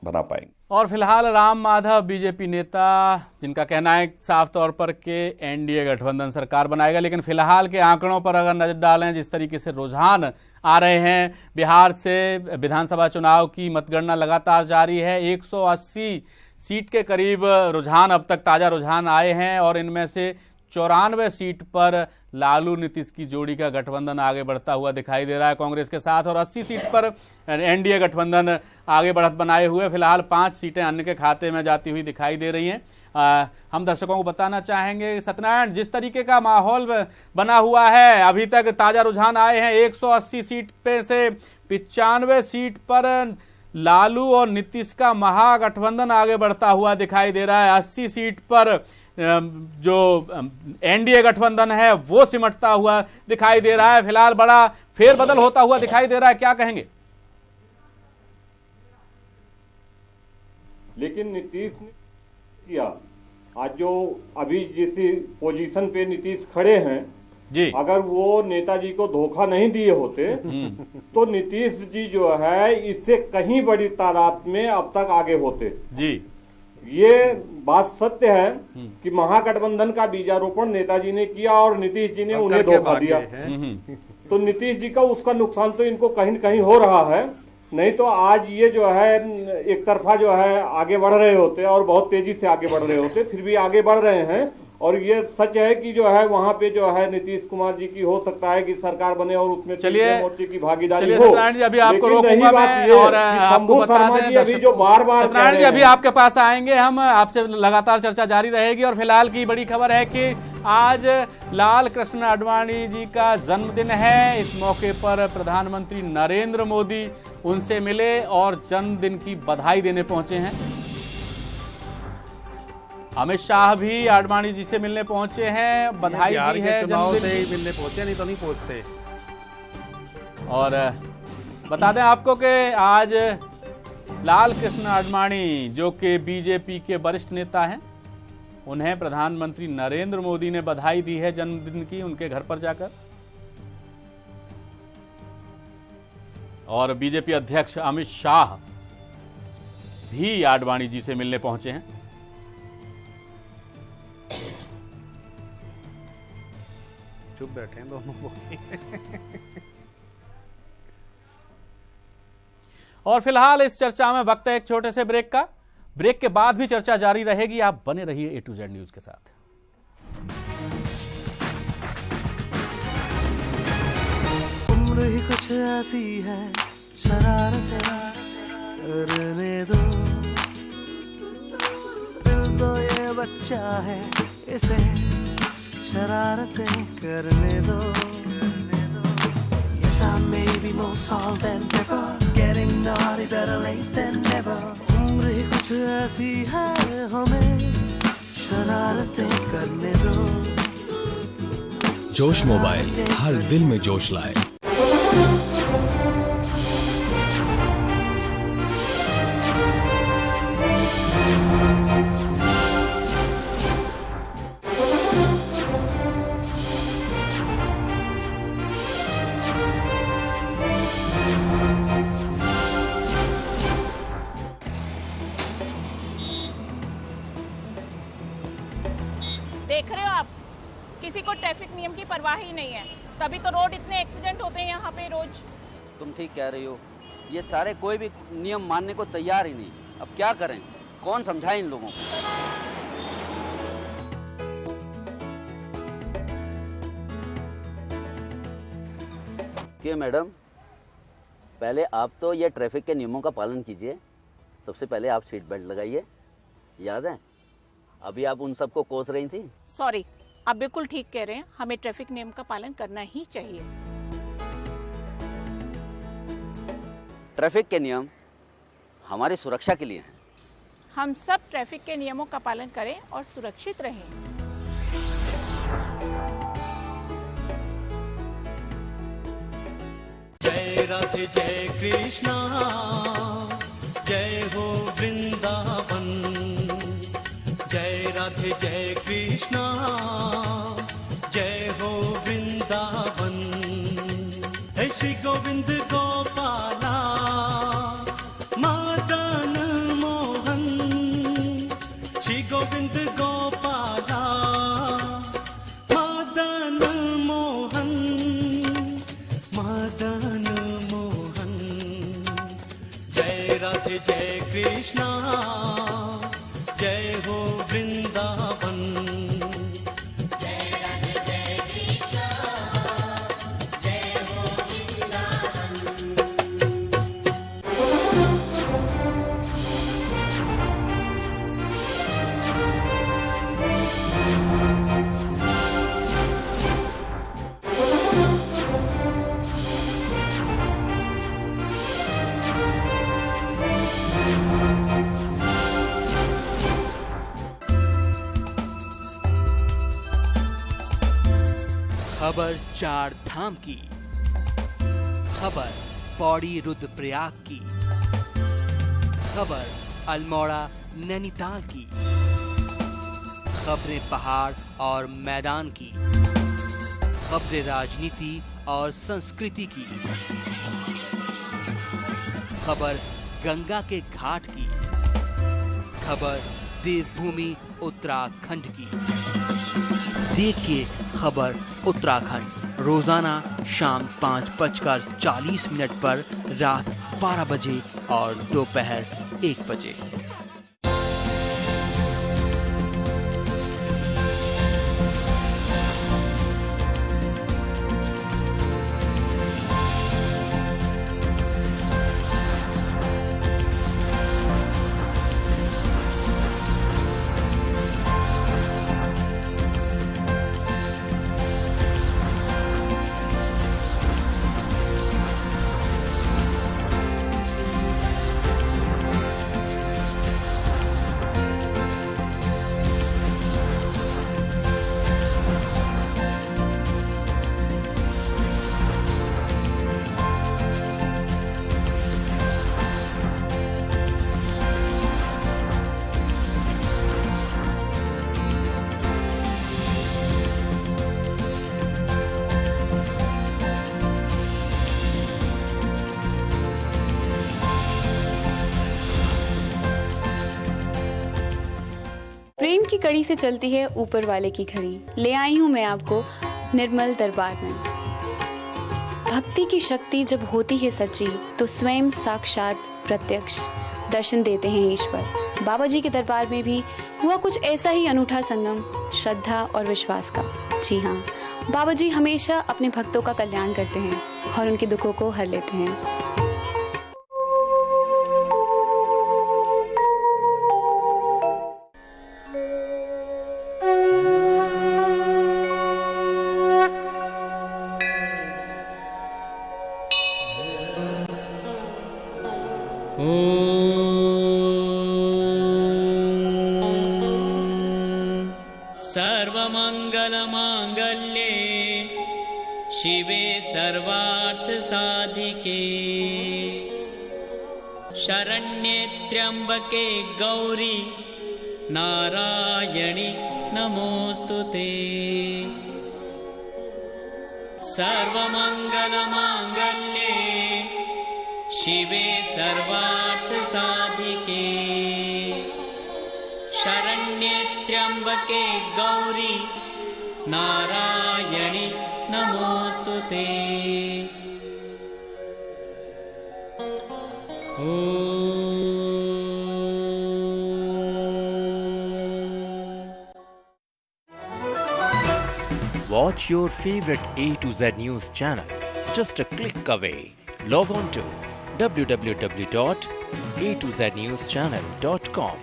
बना पाएंगे। और फिलहाल राम माधव बीजेपी नेता, जिनका कहना है साफ तौर पर कि एनडीए गठबंधन सरकार बनाएगा, लेकिन फिलहाल के आंकड़ों पर अगर नजर डालें, जिस तरीके से रुझान आ रहे हैं, बिहार से विधानसभा चुनाव की मतगणना लगातार जारी है, 180 सीट के करीब रुझान अब तक ताजा रुझान आए हैं, और इनमें से 94 सीट पर लालू नीतीश की जोड़ी का गठबंधन आगे बढ़ता हुआ दिखाई दे रहा है कांग्रेस के साथ, और 80 सीट पर एनडीए गठबंधन आगे बढ़त बनाए हुए। फिलहाल 5 सीटें अन्य के खाते में जाती हुई दिखाई दे रही हैं। हम दर्शकों को बताना चाहेंगे सत्यनारायण, जिस तरीके का माहौल बना हुआ है, अभी तक ताजा रुझान आए हैं 180 सीट पे से 95 सीट पर लालू और नीतीश का महागठबंधन आगे बढ़ता हुआ दिखाई दे रहा है। 80 सीट पर जो एनडीए गठबंधन है वो सिमटता हुआ दिखाई दे रहा है। फिलहाल बड़ा फेरबदल होता हुआ दिखाई दे रहा है, क्या कहेंगे? लेकिन नीतीश ने किया, आज जो अभी जिस पोजीशन पे नीतीश खड़े हैं जी, अगर वो नेताजी को धोखा नहीं दिए होते तो नीतीश जी जो है इससे कहीं बड़ी तादाद में अब तक आगे होते जी। ये बात सत्य है कि महागठबंधन का बीजारोपण नेताजी ने किया और नीतीश जी ने उन्हें धोखा दिया। तो नीतीश जी का उसका नुकसान तो इनको कहीं न कहीं हो रहा है, नहीं तो आज ये जो है एक तरफा जो है आगे बढ़ रहे होते और बहुत तेजी से आगे बढ़ रहे होते, फिर भी आगे बढ़ रहे हैं। और ये सच है कि जो है वहाँ पे जो है नीतीश कुमार जी की हो सकता है कि सरकार बने और उसमें चलिए मोर्चे की भागीदारी हो। सत्यनारायण जी अभी आपको रोकूंगा मैं और आपको बता दें अभी जो बार-बार सत्यनारायण जी अभी आपके पास आएंगे, हम आपसे लगातार चर्चा जारी रहेगी। और फिलहाल की बड़ी खबर है कि आज लाल कृष्ण आडवाणी जी का जन्मदिन है। इस मौके पर प्रधानमंत्री नरेंद्र मोदी उनसे मिले और जन्मदिन की बधाई देने पहुंचे हैं। अमित शाह भी आडवाणी जी से मिलने पहुंचे हैं, बधाई दी है। चुनाव से ही मिलने पहुंचे, नहीं तो नहीं पहुंचते। और बता दें आपको कि आज लाल कृष्ण आडवाणी जो कि बीजेपी के वरिष्ठ नेता हैं, उन्हें प्रधानमंत्री नरेंद्र मोदी ने बधाई दी है जन्मदिन की उनके घर पर जाकर। और बीजेपी अध्यक्ष अमित शाह भी आडवाणी जी से मिलने पहुंचे हैं। चुप बैठे हैं दोनों। और फिलहाल इस चर्चा में वक्त है एक छोटे से ब्रेक का। ब्रेक के बाद भी चर्चा जारी रहेगी, आप बने रहिए A to Z न्यूज के साथ। उम्र ही कुछ ऐसी है, शरारतें करने दो, दिल तो ये बच्चा है, इसे शरारतें करने दो। Yes, I may be more salt than pepper, getting naughty better late than never. उम्र ही कुछ ऐसी है, हमें शरारतें करने दो। जोश मोबाइल हर दिल में जोश लाए। देख रहे हो आप, किसी को ट्रैफिक नियम की परवाह ही नहीं है, तभी तो रोड इतने एक्सीडेंट होते हैं यहाँ पे रोज। तुम ठीक कह रही हो, ये सारे कोई भी नियम मानने को तैयार ही नहीं। अब क्या करें, कौन समझाए इन लोगों को। मैडम, पहले आप तो ये ट्रैफिक के नियमों का पालन कीजिए। सबसे पहले आप सीट बेल्ट लगाइए, याद है अभी आप उन सबको कोस रही थी। सॉरी, आप बिल्कुल ठीक कह रहे हैं, हमें ट्रैफिक नियम का पालन करना ही चाहिए। ट्रैफिक के नियम हमारी सुरक्षा के लिए हैं। हम सब ट्रैफिक के नियमों का पालन करें और सुरक्षित रहें। जय राधे जय कृष्णा, जय हो वृंदावन। जय राधे जय कृष्णा, जय हो वृंदावन। हे श्री गोविंद गोपाला, मदन मोहन। श्री गोविंद गोपाला, मदन मोहन, मदन मोहन। जय राधे जय कृष्णा, जय हो वृंदावन। जय राधे जय कृष्णा, जय हो वृंदावन। खबर चार धाम की, खबर पौड़ी रुद्रप्रयाग की, खबर अल्मोड़ा नैनीताल की, खबरें पहाड़ और मैदान की, खबरें राजनीति और संस्कृति की, खबर गंगा के घाट की, खबर देवभूमि उत्तराखंड की। देखिए खबर उत्तराखंड रोजाना शाम 5:40 पर, रात 12 बजे और दोपहर 1 बजे। प्रेम की कड़ी से चलती है ऊपर वाले की घड़ी। ले आई हूँ मैं आपको निर्मल दरबार में। भक्ति की शक्ति जब होती है सच्ची तो स्वयं साक्षात प्रत्यक्ष दर्शन देते हैं ईश्वर। बाबा जी के दरबार में भी हुआ कुछ ऐसा ही अनूठा संगम श्रद्धा और विश्वास का। जी हाँ, बाबा जी हमेशा अपने भक्तों का कल्याण करते हैं और उनके दुखों को हर लेते हैं। सर्वमंगलमांगल्ये शिवे सर्वार्थ साधिके शरण्ये त्र्यंबके गौरी नारायणी नमोस्तुते। सर्वमंगलमांगल्ये शिवे सर्वार्थ साधिके शरण्ये त्र्यंबके गौरी नारायणी नमोस्तुते। Watch your favorite A to Z news channel just a click away. Log on to www.atozNewsChannel.com.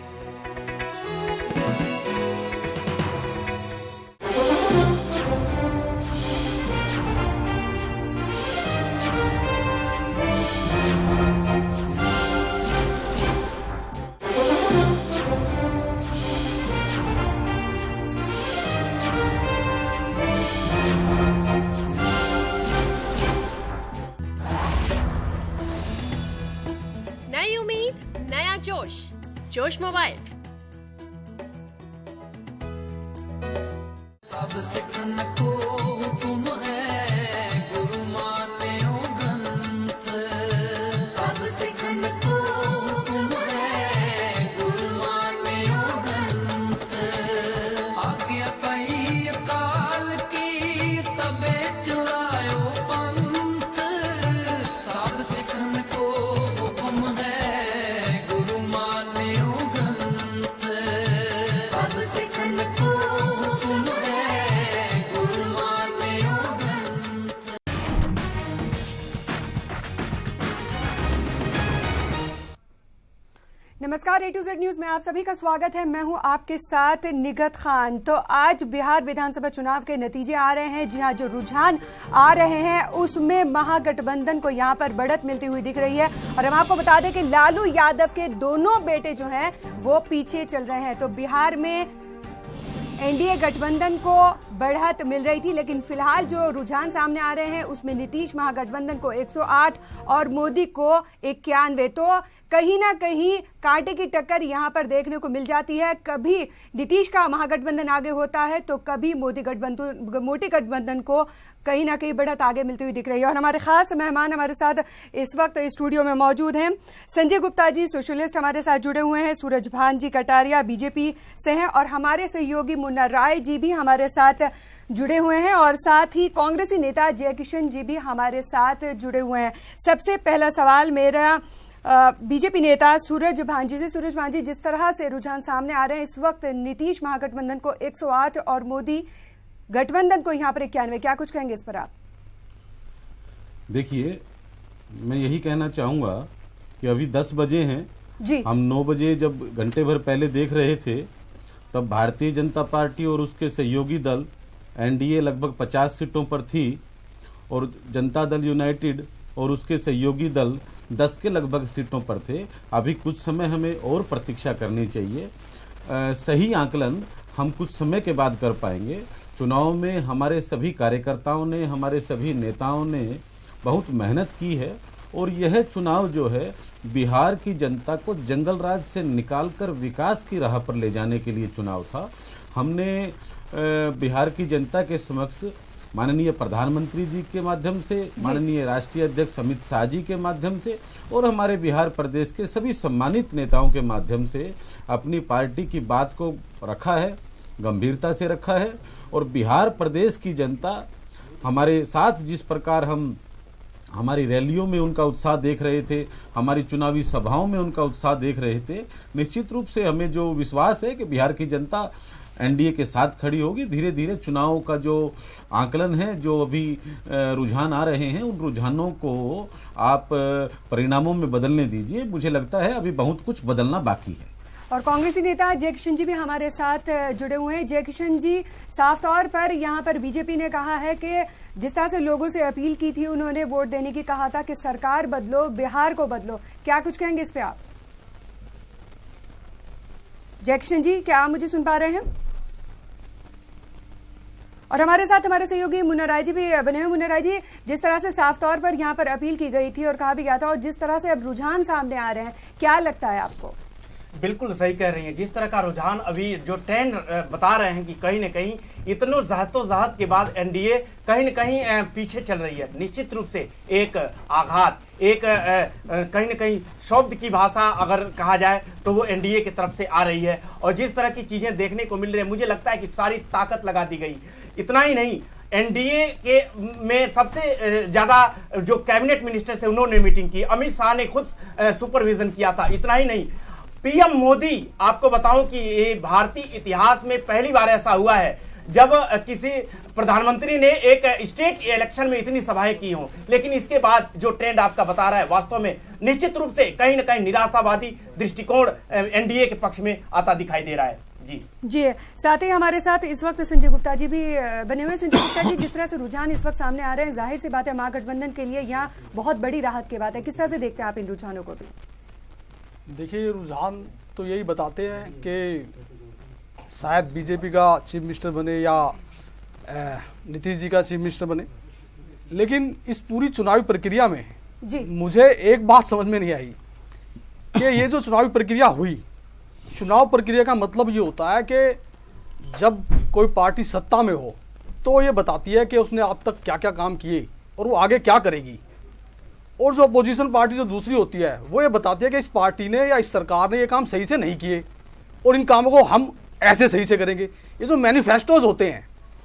नई उम्मीद, नया जोश, जोश मोबाइल। सब सिखन को हुकुम है गुरु माने ग्रंथ। सब सिखन को हुकुम है गुरु माने ग्रंथ। आज्ञा कही अकाल की तबे चलायो पंथ। सब सिखन को हुकुम है गुरु माने ग्रंथ। सब सिखन को हुकुम है गुरु माने ग्रंथ। नमस्कार, A to Z न्यूज में आप सभी का स्वागत है। मैं हूं आपके साथ निगत खान। तो आज बिहार विधानसभा चुनाव के नतीजे आ रहे हैं। जी हां, जो रुझान आ रहे हैं उसमें महागठबंधन को यहां पर बढ़त मिलती हुई दिख रही है। और हम आपको बता दें कि लालू यादव के दोनों बेटे जो हैं वो पीछे चल रहे हैं। तो बिहार में एनडीए गठबंधन को बढ़त मिल रही थी, लेकिन फिलहाल जो रुझान सामने आ रहे हैं उसमें नीतीश महागठबंधन को 108 और मोदी को 91। तो कहीं ना कहीं कांटे की टक्कर यहां पर देखने को मिल जाती है। कभी नीतीश का महागठबंधन आगे होता है तो कभी मोदी गठबंधन को कहीं ना कहीं बढ़त आगे मिलती हुई दिख रही है। और हमारे खास मेहमान हमारे साथ इस वक्त स्टूडियो में मौजूद हैं। संजय गुप्ता जी सोशलिस्ट हमारे साथ जुड़े हुए हैं, सूरज भान जी कटारिया बीजेपी से हैं और हमारे सहयोगी मुन्ना राय जी भी हमारे साथ जुड़े हुए हैं और साथ ही कांग्रेसी नेता जय किशन जी भी हमारे साथ जुड़े हुए हैं। सबसे पहला सवाल मेरा बीजेपी नेता सूरज भान जी से। सूरज भान जी, जिस तरह से रुझान सामने आ रहे हैं इस वक्त नीतीश महागठबंधन को 108 और मोदी गठबंधन को यहाँ पर 91, क्या कुछ कहेंगे इस पर आप? देखिए, मैं यही कहना चाहूंगा कि अभी 10 बजे हैं जी। हम 9 बजे जब घंटे भर पहले देख रहे थे तब भारतीय जनता पार्टी और उसके सहयोगी दल एनडीए लगभग 50 सीटों पर थी और जनता दल यूनाइटेड और उसके सहयोगी दल 10 के लगभग सीटों पर थे। अभी कुछ समय हमें और प्रतीक्षा करनी चाहिए। सही आकलन हम कुछ समय के बाद कर पाएंगे। चुनाव में हमारे सभी कार्यकर्ताओं ने, हमारे सभी नेताओं ने बहुत मेहनत की है और यह चुनाव जो है बिहार की जनता को जंगल राज से निकालकर विकास की राह पर ले जाने के लिए चुनाव था। हमने बिहार की जनता के समक्ष माननीय प्रधानमंत्री जी के माध्यम से, माननीय राष्ट्रीय अध्यक्ष अमित शाह जी के माध्यम से और हमारे बिहार प्रदेश के सभी सम्मानित नेताओं के माध्यम से अपनी पार्टी की बात को रखा है, गंभीरता से रखा है और बिहार प्रदेश की जनता हमारे साथ जिस प्रकार हम हमारी रैलियों में उनका उत्साह देख रहे थे, हमारी चुनावी सभाओं में उनका उत्साह देख रहे थे, निश्चित रूप से हमें जो विश्वास है कि बिहार की जनता एनडीए के साथ खड़ी होगी। धीरे धीरे चुनाव का जो आकलन है, जो अभी रुझान आ रहे हैं, उन रुझानों को आप परिणामों में बदलने दीजिए। मुझे लगता है अभी बहुत कुछ बदलना बाकी है। और कांग्रेसी नेता जय किशन जी भी हमारे साथ जुड़े हुए हैं। जय किशन जी, साफ तौर पर यहाँ पर बीजेपी ने कहा है कि जिस तरह से लोगों से अपील की थी, उन्होंने वोट देने की कहा था कि सरकार बदलो, बिहार को बदलो, क्या कुछ कहेंगे इस पे आप? जय किशन जी, क्या आप मुझे सुन पा रहे हैं? और हमारे साथ हमारे सहयोगी मुन्ना राय जी भी बने हुए। मुन्ना राय जी, जिस तरह से साफ तौर पर यहाँ पर अपील की गई थी और कहा भी गया था और जिस तरह से अब रुझान सामने आ रहे हैं, क्या लगता है आपको? बिल्कुल सही कह रही हैं। जिस तरह का रुझान अभी जो ट्रेंड बता रहे हैं कि कहीं न कहीं इतनों जहदोजहद के बाद एनडीए कहीं न कहीं पीछे चल रही है। निश्चित रूप से एक आघात, एक कहीं न कहीं शब्द की भाषा अगर कहा जाए तो वो एनडीए की तरफ से आ रही है और जिस तरह की चीजें देखने को मिल रही है, मुझे लगता है कि सारी ताकत लगा दी गई। इतना ही नहीं, एनडीए के में सबसे ज्यादा जो कैबिनेट मिनिस्टर थे उन्होंने मीटिंग की, अमित शाह ने खुद सुपरविजन किया था। इतना ही नहीं, पीएम मोदी, आपको बताऊं कि ये भारतीय इतिहास में पहली बार ऐसा हुआ है जब किसी प्रधानमंत्री ने एक स्टेट इलेक्शन में इतनी सभाएं की हों। लेकिन इसके बाद जो ट्रेंड आपका बता रहा है, वास्तव में निश्चित रूप से कहीं न कहीं निराशावादी दृष्टिकोण एनडीए के पक्ष में आता दिखाई दे रहा है। जी, साथ ही हमारे साथ इस वक्त संजय गुप्ता जी भी बने हुए। संजय गुप्ता जी, जिस तरह से रुझान इस वक्त सामने आ रहे हैं, जाहिर सी बात है महागठबंधन के लिए यहाँ बहुत बड़ी राहत की बात है। किस तरह से देखते हैं आप इन रुझानों को भी? देखिए, रुझान तो यही बताते हैं कि शायद बीजेपी का चीफ मिनिस्टर बने या नीतीश जी का चीफ मिनिस्टर बने, लेकिन इस पूरी चुनावी प्रक्रिया में मुझे एक बात समझ में नहीं आई कि ये जो चुनावी प्रक्रिया हुई, चुनाव प्रक्रिया का मतलब ये होता है कि जब कोई पार्टी सत्ता में हो तो ये बताती है कि उसने अब तक क्या क्या काम किए और वो आगे क्या करेगी, और जो अपोजिशन पार्टी जो दूसरी होती है वो ये बताती है कि इस पार्टी ने या इस सरकार ने ये काम सही से नहीं किए और इन कामों को हम ऐसे सही से करेंगे। ये जो मैनिफेस्टोज होते हैं,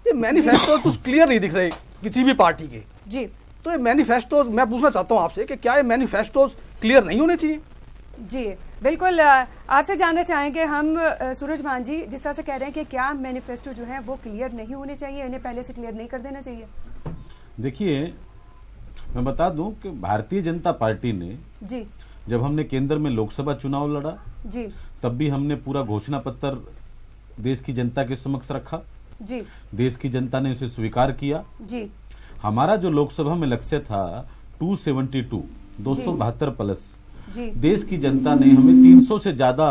ये मैनिफेस्टोज कुछ क्लियर नहीं दिख रहे किसी भी पार्टी के जी। तो ये मैनिफेस्टोज, मैं पूछना चाहता हूँ आपसे कि क्या ये मैनिफेस्टोज क्लियर नहीं होने चाहिए? जी बिल्कुल, आपसे जानना चाहेंगे हम सूरज भान जी, जिस तरह से कह रहे हैं कि क्या मैनिफेस्टो जो है वो क्लियर नहीं होने चाहिए, इन्हें पहले से क्लियर नहीं कर देना चाहिए? देखिए, मैं बता दूं कि भारतीय जनता पार्टी ने जी, जब हमने केंद्र में लोकसभा चुनाव लड़ा जी, तब भी हमने पूरा घोषणा पत्र देश की जनता के समक्ष रखा जी, देश की जनता ने उसे स्वीकार किया जी। हमारा जो लोकसभा में लक्ष्य था 272 प्लस जी, देश की जनता ने हमें 300 से ज्यादा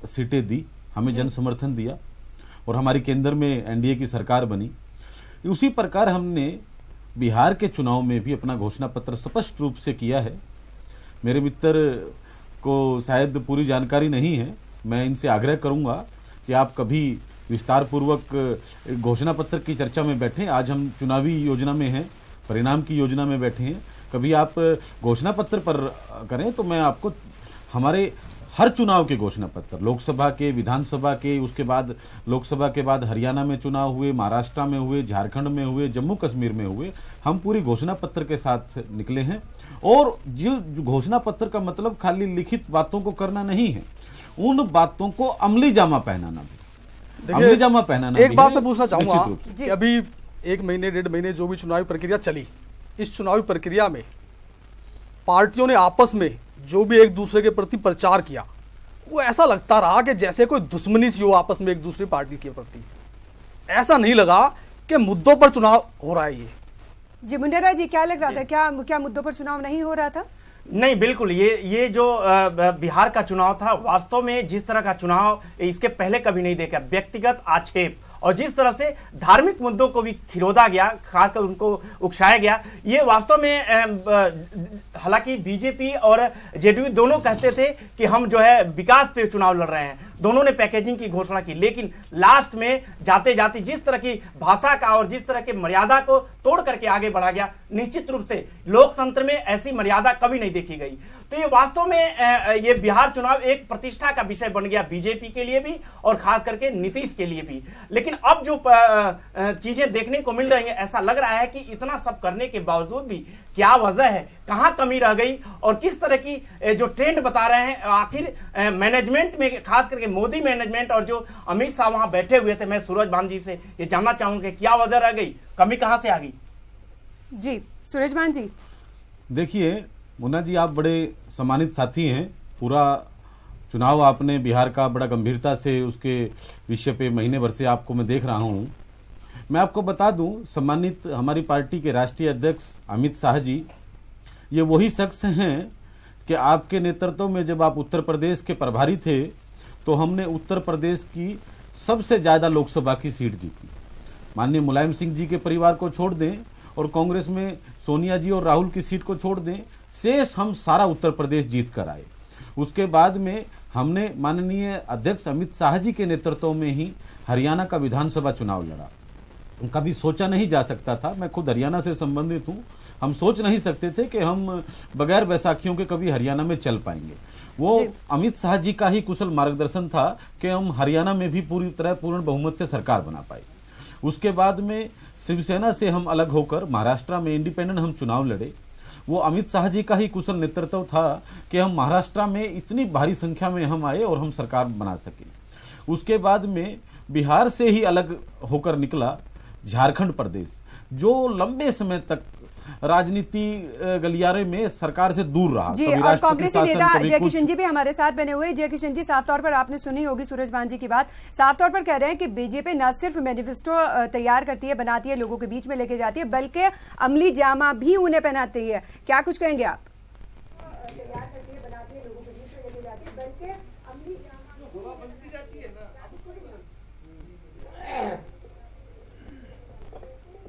सीटें दी, हमें जन समर्थन दिया और हमारी केंद्र में एनडीए की सरकार बनी। उसी प्रकार हमने बिहार के चुनाव में भी अपना घोषणा पत्र स्पष्ट रूप से किया है। मेरे मित्र को शायद पूरी जानकारी नहीं है, मैं इनसे आग्रह करूंगा कि आप कभी विस्तार पूर्वक घोषणा पत्र की चर्चा में बैठें। आज हम चुनावी योजना में हैं, परिणाम की योजना में बैठे हैं, कभी आप घोषणा पत्र पर करें तो मैं आपको हमारे हर चुनाव के घोषणा पत्र, लोकसभा के, विधानसभा के, उसके बाद लोकसभा के बाद हरियाणा में चुनाव हुए, महाराष्ट्र में हुए, झारखंड में हुए, जम्मू कश्मीर में हुए, हम पूरी घोषणा पत्र के साथ निकले हैं। और जो घोषणा पत्र का मतलब खाली लिखित बातों को करना नहीं है, उन बातों को अमली जामा पहनाना भी, अमली जामा पहनाना। एक बात मैं पूछना चाहूंगा कि अभी 1 महीने 1.5 महीने जो भी चुनावी प्रक्रिया चली, इस चुनावी प्रक्रिया में पार्टियों ने आपस में जो भी एक दूसरे के प्रति प्रचार किया, वो ऐसा लगता रहा कि जैसे कोई दुश्मनी सी हो आपस में एक दूसरी पार्टी के प्रति। ऐसा नहीं लगा कि मुद्दों पर चुनाव हो रहा है। ये जी मुंडेरा जी, क्या लग रहा था, क्या मुद्दों पर चुनाव नहीं हो रहा था? नहीं, बिल्कुल। ये जो बिहार का चुनाव था, वास्तव में जिस तरह का चुनाव इसके पहले कभी नहीं देखा। व्यक्तिगत आक्षेप और जिस तरह से धार्मिक मुद्दों को भी खिरोदा गया, खासकर उनको उकसाया गया, ये वास्तव में हालांकि बीजेपी और जेडीयू दोनों कहते थे कि हम जो है विकास पे चुनाव लड़ रहे हैं, दोनों ने पैकेजिंग की घोषणा की, लेकिन लास्ट में जाते जाते जिस तरह की भाषा का और जिस तरह की मर्यादा को तोड़ करके आगे बढ़ा गया, निश्चित रूप से लोकतंत्र में ऐसी मर्यादा कभी नहीं देखी गई। तो ये वास्तव में ये बिहार चुनाव एक प्रतिष्ठा का विषय बन गया बीजेपी के लिए भी और खास करके नीतीश के लिए भी। लेकिन अब जो चीजें देखने को मिल रही हैं, ऐसा लग रहा है कि इतना सब करने के बावजूद भी क्या वजह है, कहां कमी रह गई और किस तरह की जो ट्रेंड बता रहे हैं, आखिर मैनेजमेंट में, खास करके मोदी मैनेजमेंट और जो अमित शाह वहां बैठे हुए थे, मैं सूरज भान जी से ये जानना चाहूंगा क्या वजह रह गई, कमी कहां से आ गई? जी सूरज भान जी। देखिए मुन्ना जी, आप बड़े सम्मानित साथी हैं। पूरा चुनाव आपने बिहार का बड़ा गंभीरता से उसके विषय पे महीने भर से आपको मैं देख रहा हूं। मैं आपको बता दूं, सम्मानित हमारी पार्टी के राष्ट्रीय अध्यक्ष अमित शाह जी, ये वही शख्स हैं कि आपके नेतृत्व में जब आप उत्तर प्रदेश के प्रभारी थे तो हमने उत्तर प्रदेश की सबसे ज्यादा लोकसभा की सीट जीती। माननीय मुलायम सिंह जी के परिवार को छोड़ दें और कांग्रेस में सोनिया जी और राहुल की सीट को छोड़ दें, शेष हम सारा उत्तर प्रदेश जीत कर आए। उसके बाद में हमने माननीय अध्यक्ष अमित शाह जी के नेतृत्व में ही हरियाणा का विधानसभा चुनाव लड़ा। कभी सोचा नहीं जा सकता था, मैं खुद हरियाणा से संबंधित हूं, हम सोच नहीं सकते थे कि हम बगैर बैसाखियों के कभी हरियाणा में चल पाएंगे। वो अमित शाह जी का ही कुशल मार्गदर्शन था कि हम हरियाणा में भी पूरी तरह पूर्ण बहुमत से सरकार बना पाए। उसके बाद में शिवसेना से हम अलग होकर महाराष्ट्र में इंडिपेंडेंट हम चुनाव लड़े। वो अमित शाह जी का ही कुशल नेतृत्व था कि हम महाराष्ट्र में इतनी भारी संख्या में हम आए और हम सरकार बना सके। उसके बाद में बिहार से ही अलग होकर निकला झारखंड प्रदेश, जो लंबे समय तक राजनीति गलियारे में सरकार से दूर रहा। जी, और कांग्रेसी नेता जय किशन जी भी हमारे साथ बने हुए। जय किशन जी, साफ तौर पर आपने सुनी होगी सूरज भान जी की बात, साफ तौर पर कह रहे हैं कि बीजेपी न सिर्फ मैनिफेस्टो तैयार करती है, बनाती है, लोगों के बीच में लेके जाती है, बल्कि अमली जामा भी उन्हें पहनाती है। क्या कुछ कहेंगे आप?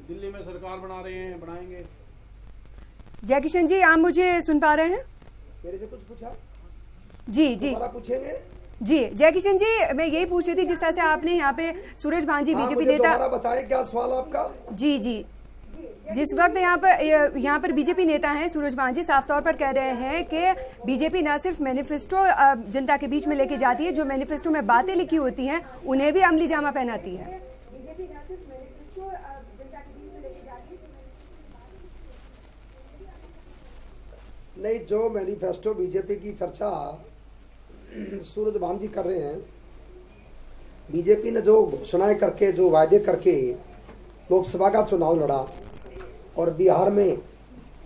दिल्ली में सरकार बना रहे हैं, बनाएंगे। जय किशन जी, आप मुझे सुन पा रहे हैं? मेरे से कुछ पूछा? जी जी पूछेंगे। जी जय किशन जी, मैं यही पूछ रही थी जिस तरह से आपने यहाँ पे सूरज भान जी बीजेपी नेता, बताएं क्या सवाल आपका? जी जी, जिस वक्त यहाँ पर बीजेपी नेता हैं सूरज भान जी, साफ तौर पर कह रहे हैं कि बीजेपी न सिर्फ मैनिफेस्टो जनता के बीच में लेके जाती है, जो मैनिफेस्टो में बातें लिखी होती हैं उन्हें भी अमली जामा पहनाती है। नहीं, जो मैनिफेस्टो बीजेपी की चर्चा सूरज भान जी कर रहे हैं, बीजेपी ने जो घोषणाएं करके, जो वायदे करके लोकसभा का चुनाव लड़ा और बिहार में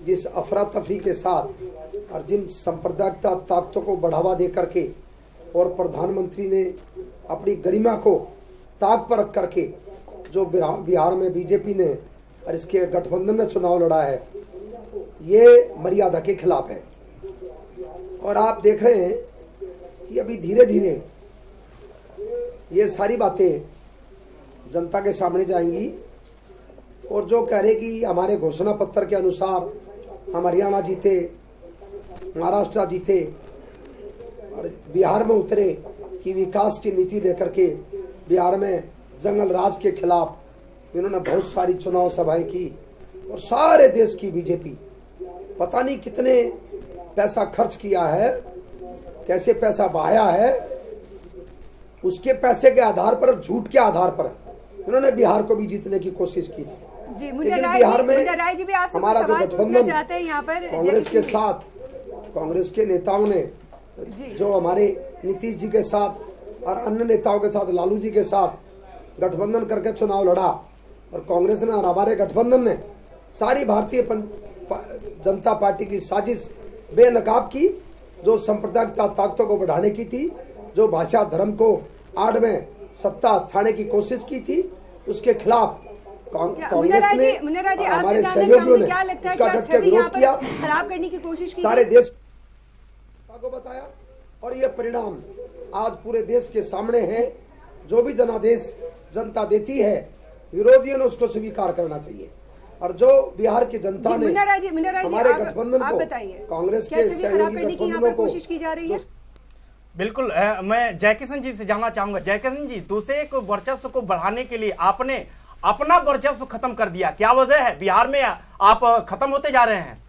जिस अफरा तफरी के साथ और जिन सांप्रदायिक ताकतों को बढ़ावा दे करके और प्रधानमंत्री ने अपनी गरिमा को ताक पर रख करके जो बिहार में बीजेपी ने और इसके गठबंधन ने चुनाव लड़ा है, ये मर्यादा के खिलाफ है। और आप देख रहे हैं कि अभी धीरे धीरे ये सारी बातें जनता के सामने जाएंगी और जो कह रहे कि हमारे घोषणा पत्र के अनुसार हम हरियाणा जीते, महाराष्ट्र जीते और बिहार में उतरे कि विकास की नीति लेकर के बिहार में जंगल राज के खिलाफ इन्होंने बहुत सारी चुनाव सभाएं की और सारे देश की बीजेपी पता नहीं कितने पैसा खर्च किया है, कैसे पैसा बहाया है, उसके पैसे के आधार पर, झूठ के आधार पर इन्होंने बिहार को भी जीतने की कोशिश की थी। जी, लेकिन बिहार में जी भी आपसे हमारा जो गठबंधन चाहते हैं यहाँ पर कांग्रेस के साथ, कांग्रेस के नेताओं ने जो हमारे नीतीश जी के साथ और अन्य नेताओं के साथ, लालू जी के साथ गठबंधन करके चुनाव लड़ा और कांग्रेस ने और हमारे गठबंधन ने सारी भारतीय जनता पार्टी की साजिश बेनकाब की, जो सांप्रदायिक ताकतों को बढ़ाने की थी, जो भाषा धर्म को आड़ में सत्ता थाने की कोशिश की थी, उसके खिलाफ कांग्रेस ने हमारे सहयोगियों ने इसका डट के विरोध किया, खराब करने की कोशिश की, सारे देश को बताया और ये परिणाम आज पूरे देश के सामने है। जो भी जनादेश जनता देती है, विरोधियों ने उसको स्वीकार करना चाहिए और जो बिहार की जनता ने हमारे गठबंधन को, कांग्रेस के सहयोगी गठबंधनों को कोशिश की जा रही है। बिल्कुल, मैं जयकिशन जी से जानना चाहूंगा। जयकिशन जी, दूसरे को वर्चस्व को बढ़ाने के लिए आपने अपना वर्चस्व खत्म कर दिया, क्या वजह है? बिहार में आप खत्म होते जा रहे हैं।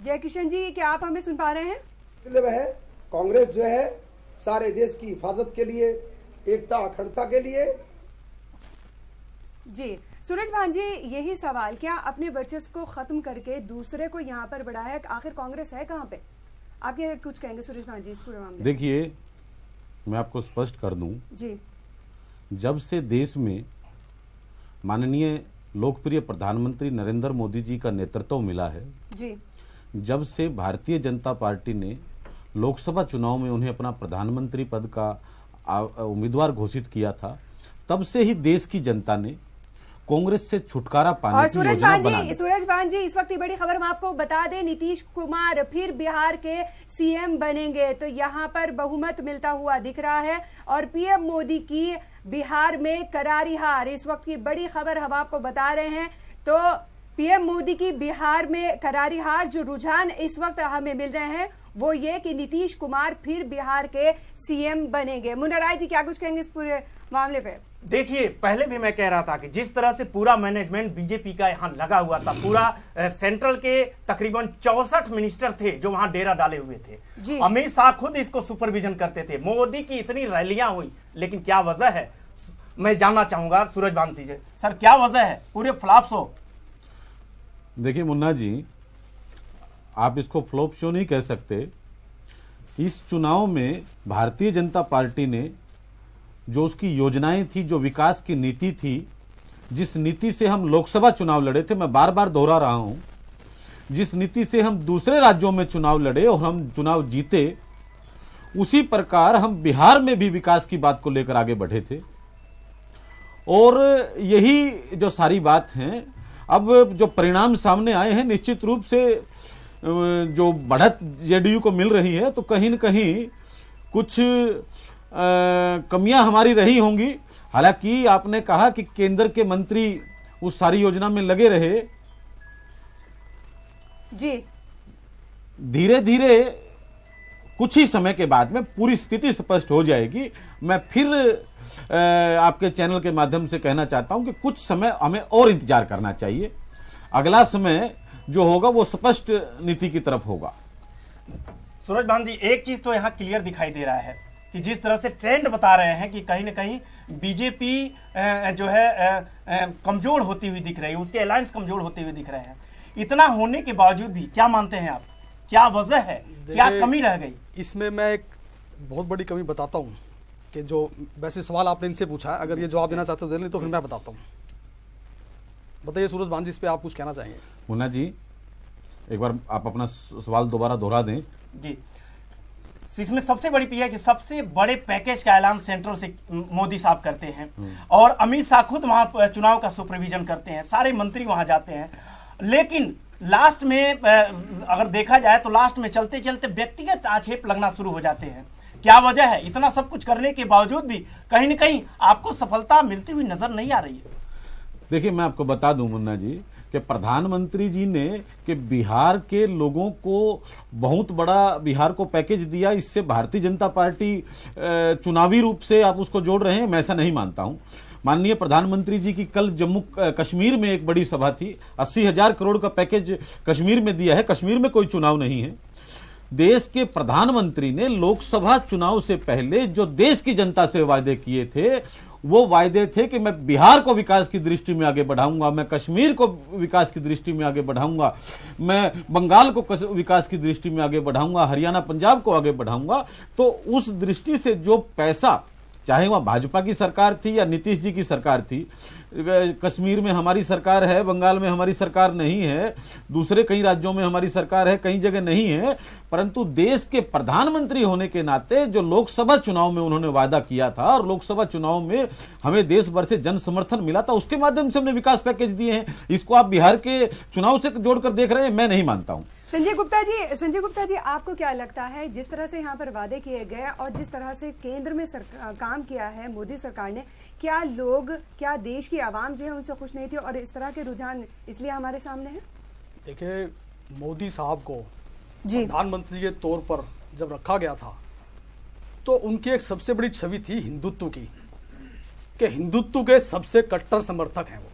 जयकिशन जी, क्या आप हमें सुन पा रहे हैं? मतलब है कांग्रेस जो है सारे देश की हिफाजत के लिए, एकता अखंडता के लिए। जी सूरज भान जी, यही सवाल, क्या अपने वर्चस्व को खत्म करके दूसरे को यहाँ पर बढ़ाया? आखिर कांग्रेस है कहाँ पे? आप ये कुछ कहेंगे सूरज भान जी इस पूरे मामले? देखिए, मैं आपको स्पष्ट कर दूं जी, जब से देश में माननीय लोकप्रिय प्रधानमंत्री नरेंद्र मोदी जी का नेतृत्व मिला है जी, जब से भारतीय जनता पार्टी ने लोकसभा चुनाव में उन्हें अपना प्रधानमंत्री पद का उम्मीदवार घोषित किया था, तब से ही देश की जनता ने कांग्रेस से छुटकारा पाने की योजना बनाई। सूरज भान जी, इस वक्त की बड़ी खबर हम आपको बता दें, नीतीश कुमार फिर बिहार के सीएम बनेंगे, तो यहाँ पर बहुमत मिलता हुआ दिख रहा है और पीएम मोदी की बिहार में करारी हार, इस वक्त की बड़ी खबर हम आपको बता रहे हैं। तो पीएम मोदी की बिहार में करारी हार, जो रुझान इस वक्त हमें मिल रहे हैं वो ये कि नीतीश कुमार फिर बिहार के सीएम बनेंगे। मुन्ना राय जी, क्या कुछ कहेंगे इस पूरे मामले पे? देखिए, पहले भी मैं कह रहा था कि जिस तरह से पूरा मैनेजमेंट बीजेपी का यहाँ लगा हुआ था, पूरा सेंट्रल के तकरीबन 64 मिनिस्टर थे जो वहां डेरा डाले हुए थे। अमित शाह खुद इसको सुपरविजन करते थे। मोदी की इतनी रैलियां हुई, लेकिन क्या वजह है, मैं जानना चाहूंगा सूरज भानसी जी। सर, क्या वजह है पूरे फ्लॉप शो? देखिए मुन्ना जी, आप इसको फ्लॉप शो नहीं कह सकते। इस चुनाव में भारतीय जनता पार्टी ने जो उसकी योजनाएं थी, जो विकास की नीति थी, जिस नीति से हम लोकसभा चुनाव लड़े थे, मैं बार बार दोहरा रहा हूं, जिस नीति से हम दूसरे राज्यों में चुनाव लड़े और हम चुनाव जीते, उसी प्रकार हम बिहार में भी विकास की बात को लेकर आगे बढ़े थे। और यही जो सारी बात है, अब जो परिणाम सामने आए हैं, निश्चित रूप से जो बढ़त जेडीयू को मिल रही है, तो कहीं न कहीं कुछ कमियां हमारी रही होंगी। हालांकि आपने कहा कि केंद्र के मंत्री उस सारी योजना में लगे रहे। जी, धीरे धीरे कुछ ही समय के बाद में पूरी स्थिति स्पष्ट हो जाएगी। मैं फिर आपके चैनल के माध्यम से कहना चाहता हूं कि कुछ समय हमें और इंतजार करना चाहिए। अगला समय जो होगा वो स्पष्ट नीति की तरफ होगा। सूरज भान जी, एक चीज तो यहाँ क्लियर दिखाई दे रहा है कि जिस तरह से ट्रेंड बता रहे हैं कि कहीं ना कहीं बीजेपी जो है कमजोर होती हुई दिख रही है, उसके अलायंस कमजोर होते हुए दिख रहे हैं। इतना होने के बावजूद भी क्या मानते हैं आप, क्या वजह है, क्या कमी रह गई? इसमें मैं एक बहुत बड़ी कमी बताता हूँ कि जो वैसे सवाल आपने इनसे पूछा है, अगर ये जवाब देना चाहते हो दे लें, तो फिर मैं बताता हूँ। बताइए सूरज भान जी, इस पे आप कुछ कहना चाहेंगे? मुन्ना जी, एक बार आप अपना सवाल दोबारा दोहरा दें। जी, इसमें सबसे बड़ी पी है कि सबसे बड़े पैकेज का ऐलान सेंट्रल से मोदी साहब करते हैं और अमित शाह खुद वहां चुनाव का सुपरविजन करते हैं, सारे मंत्री वहां जाते हैं, लेकिन लास्ट में अगर देखा जाए तो लास्ट में चलते चलते व्यक्तिगत आक्षेप लगना शुरू हो जाते हैं। क्या वजह है? इतना सब कुछ करने के बावजूद भी कहीं न कहीं आपको सफलता मिलती हुई नजर नहीं आ रही है। देखिए, मैं आपको बता दूं मुन्ना जी कि प्रधानमंत्री जी ने कि बिहार के लोगों को बहुत बड़ा बिहार को पैकेज दिया, इससे भारतीय जनता पार्टी चुनावी रूप से आप उसको जोड़ रहे हैं, मैं ऐसा नहीं मानता हूं। माननीय प्रधानमंत्री जी की कल जम्मू कश्मीर में एक बड़ी सभा थी, 80,000 करोड़ का पैकेज कश्मीर में दिया है। कश्मीर में कोई चुनाव नहीं है। देश के प्रधानमंत्री ने लोकसभा चुनाव से पहले जो देश की जनता से वायदे किए थे, वो वायदे थे कि मैं बिहार को विकास की दृष्टि में आगे बढ़ाऊंगा, मैं कश्मीर को विकास की दृष्टि में आगे बढ़ाऊंगा, मैं बंगाल को विकास की दृष्टि में आगे बढ़ाऊंगा, हरियाणा पंजाब को आगे बढ़ाऊंगा। तो उस दृष्टि से जो पैसा, चाहे वह भाजपा की सरकार थी या नीतीश जी की सरकार थी, कश्मीर में हमारी सरकार है, बंगाल में हमारी सरकार नहीं है, दूसरे कई राज्यों में हमारी सरकार है, कई जगह नहीं है, परंतु देश के प्रधानमंत्री होने के नाते जो लोकसभा चुनाव में उन्होंने वादा किया था और लोकसभा चुनाव में हमें देश भर से जन समर्थन मिला था, उसके माध्यम से हमने विकास पैकेज दिए हैं। इसको आप बिहार के चुनाव से जोड़कर देख रहे हैं, मैं नहीं मानता हूं। संजय गुप्ता जी, आपको क्या लगता है, जिस तरह से यहाँ पर वादे किए गए और जिस तरह से केंद्र में काम किया है मोदी सरकार ने, क्या लोग, क्या देश की आवाम जो है उनसे खुश नहीं थी और इस तरह के रुझान इसलिए हमारे सामने है? देखिए, मोदी साहब को प्रधानमंत्री के तौर पर जब रखा गया था तो उनकी एक सबसे बड़ी छवि थी हिंदुत्व की, कि हिंदुत्व के सबसे कट्टर समर्थक हैं वो।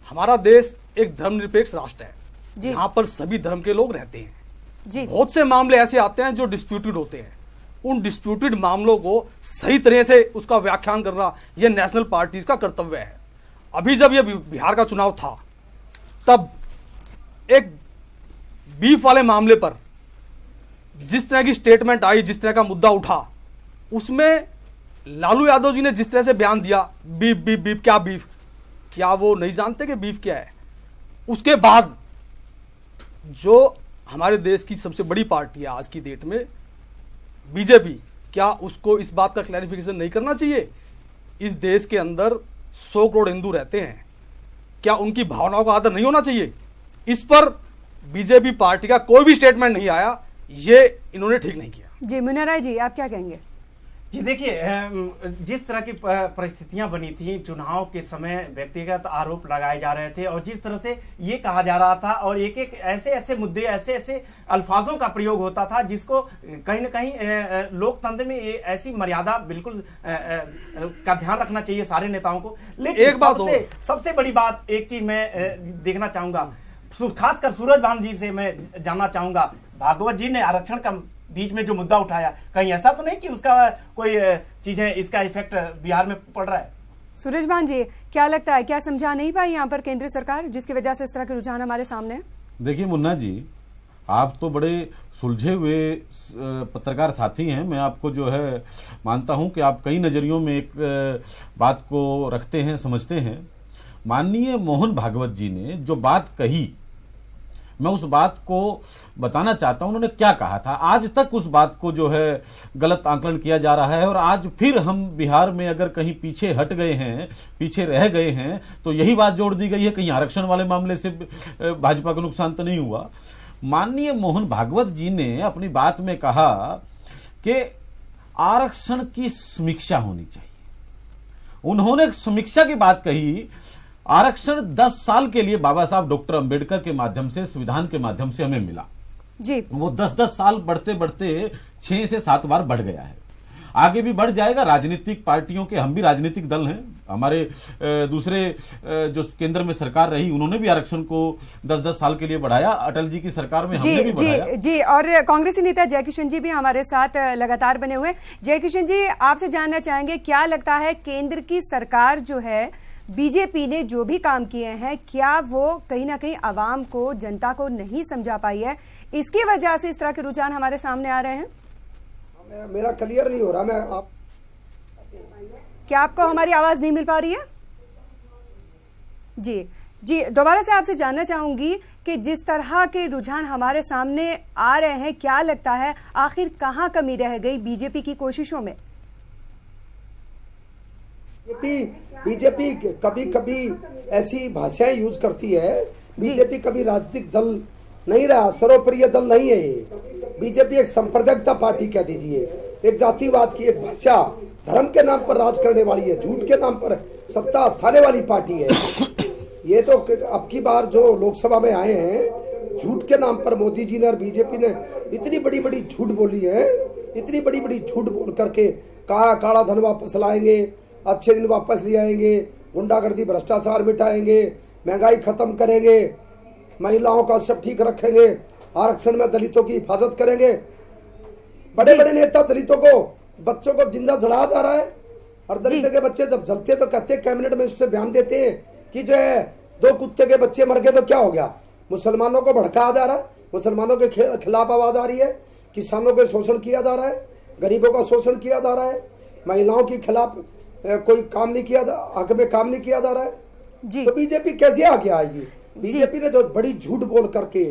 हमारा देश एक धर्मनिरपेक्ष राष्ट्र है, यहाँ पर सभी धर्म के लोग रहते हैं। बहुत से मामले ऐसे आते हैं जो डिस्प्यूटेड होते हैं, उन डिस्प्यूटेड मामलों को सही तरह से उसका व्याख्यान करना यह नेशनल पार्टीज का कर्तव्य है। अभी जब यह बिहार का चुनाव था, तब एक बीफ वाले मामले पर जिस तरह की स्टेटमेंट आई, जिस तरह का मुद्दा उठा, उसमें लालू यादव जी ने जिस तरह से बयान दिया, बीफ बीफ बीफ, क्या बीफ, क्या वो नहीं जानते कि बीफ क्या है? उसके बाद जो हमारे देश की सबसे बड़ी पार्टी है आज की डेट में, बीजेपी, क्या उसको इस बात का क्लैरिफिकेशन नहीं करना चाहिए? इस देश के अंदर 100 करोड़ हिंदू रहते हैं, क्या उनकी भावनाओं का आदर नहीं होना चाहिए? इस पर बीजेपी पार्टी का कोई भी स्टेटमेंट नहीं आया, ये इन्होंने ठीक नहीं किया। जी मुन्ना राय जी, आप क्या कहेंगे? जी देखिए, जिस तरह की परिस्थितियां बनी थी, चुनाव के समय व्यक्तिगत आरोप लगाए जा रहे थे और जिस तरह से ये कहा जा रहा था और एक एक ऐसे ऐसे मुद्दे, ऐसे ऐसे अल्फाजों का प्रयोग होता था जिसको कहीं ना कहीं लोकतंत्र में ऐसी मर्यादा बिल्कुल का ध्यान रखना चाहिए सारे नेताओं को। लेकिन एक बात सबसे बड़ी बात, एक चीज मैं देखना चाहूंगा, खासकर सूरज भान जी से मैं जानना चाहूंगा, भागवत जी ने आरक्षण का बीच में जो मुद्दा उठाया, कहीं ऐसा तो नहीं कि उसका कोई चीज है, इसका इफेक्ट बिहार में पड़ रहा है? सूरज भान जी, क्या लगता है, क्या समझा नहीं पाई यहाँ पर केंद्र सरकार, जिसकी वजह से इस तरह के रुझान हमारे सामने है? देखिए मुन्ना जी, आप तो बड़े सुलझे हुए पत्रकार साथी हैं। मैं आपको जो है मानता हूं कि आप कई नजरियों में एक बात को रखते हैं, समझते हैं। माननीय मोहन भागवत जी ने जो बात कही, मैं उस बात को बताना चाहता हूं, उन्होंने क्या कहा था। आज तक उस बात को जो है गलत आकलन किया जा रहा है और आज फिर हम बिहार में अगर कहीं पीछे हट गए हैं, पीछे रह गए हैं, तो यही बात जोड़ दी गई है, कहीं आरक्षण वाले मामले से भाजपा को नुकसान तो नहीं हुआ। माननीय मोहन भागवत जी ने अपनी बात में कहा कि आरक्षण की समीक्षा होनी चाहिए। उन्होंने समीक्षा की बात कही। आरक्षण 10 साल के लिए बाबा साहब डॉक्टर अंबेडकर के माध्यम से, संविधान के माध्यम से हमें मिला जी। वो 10-10 साल बढ़ते बढ़ते 6 से 7 बार बढ़ गया है, आगे भी बढ़ जाएगा। राजनीतिक पार्टियों के, हम भी राजनीतिक दल हैं, हमारे दूसरे जो केंद्र में सरकार रही उन्होंने भी आरक्षण को 10-10 साल के लिए बढ़ाया, अटल जी की सरकार में हमने भी बढ़ाया। जी, और कांग्रेसी नेता जयकिशन जी भी हमारे साथ लगातार बने हुए। जयकिशन जी, आपसे जानना चाहेंगे, क्या लगता है केंद्र की सरकार जो है, बीजेपी ने जो भी काम किए हैं, क्या वो कहीं ना कहीं आवाम को, जनता को नहीं समझा पाई है, इसकी वजह से इस तरह के रुझान हमारे सामने आ रहे हैं? मेरा क्लियर नहीं हो रहा, क्या आपको हमारी आवाज नहीं मिल पा रही है? जी, दोबारा से आपसे जानना चाहूंगी कि जिस तरह के रुझान हमारे सामने आ रहे हैं, क्या लगता है आखिर कहां कमी रह गई बीजेपी की कोशिशों में? बीजेपी कभी कभी ऐसी भाषाएं यूज करती है बीजेपी कभी राजनीतिक दल नहीं रहा, सर्वप्रिय दल नहीं है ये। बीजेपी एक सांप्रदायिकता पार्टी कह दीजिए, एक जातिवाद की, एक भाषा धर्म के नाम पर राज करने वाली है, झूठ के नाम पर सत्ता थाने वाली पार्टी है। ये तो अब की बार जो लोकसभा में आए हैं, झूठ के नाम पर मोदी जी ने और बीजेपी ने इतनी बड़ी बड़ी झूठ बोली है, इतनी बड़ी बड़ी झूठ बोल करके कहा काला धन वापस लाएंगे, अच्छे दिन वापस ले आएंगे, गुंडागर्दी भ्रष्टाचार मिटाएंगे, महंगाई खत्म करेंगे, महिलाओं का सब ठीक रखेंगे, आरक्षण में दलितों की हिफाजत करेंगे। बड़े बड़े नेता दलितों को, बच्चों को जिंदा जला जा रहा है, और दलित के बच्चे जब जलते तो कहते हैं, कैबिनेट मिनिस्टर बयान देते हैं कि जो है 2 कुत्ते के बच्चे मर गए तो क्या हो गया। मुसलमानों को भड़काया जा रहा है, मुसलमानों के खिलाफ आवाज आ रही है, किसानों के शोषण किया जा रहा है, गरीबों का शोषण किया जा रहा है, महिलाओं के खिलाफ कोई काम नहीं किया, हक में काम नहीं किया जा रहा है जी। तो बीजेपी कैसे आगे आएगी? बीजेपी ने जो बड़ी झूठ बोल करके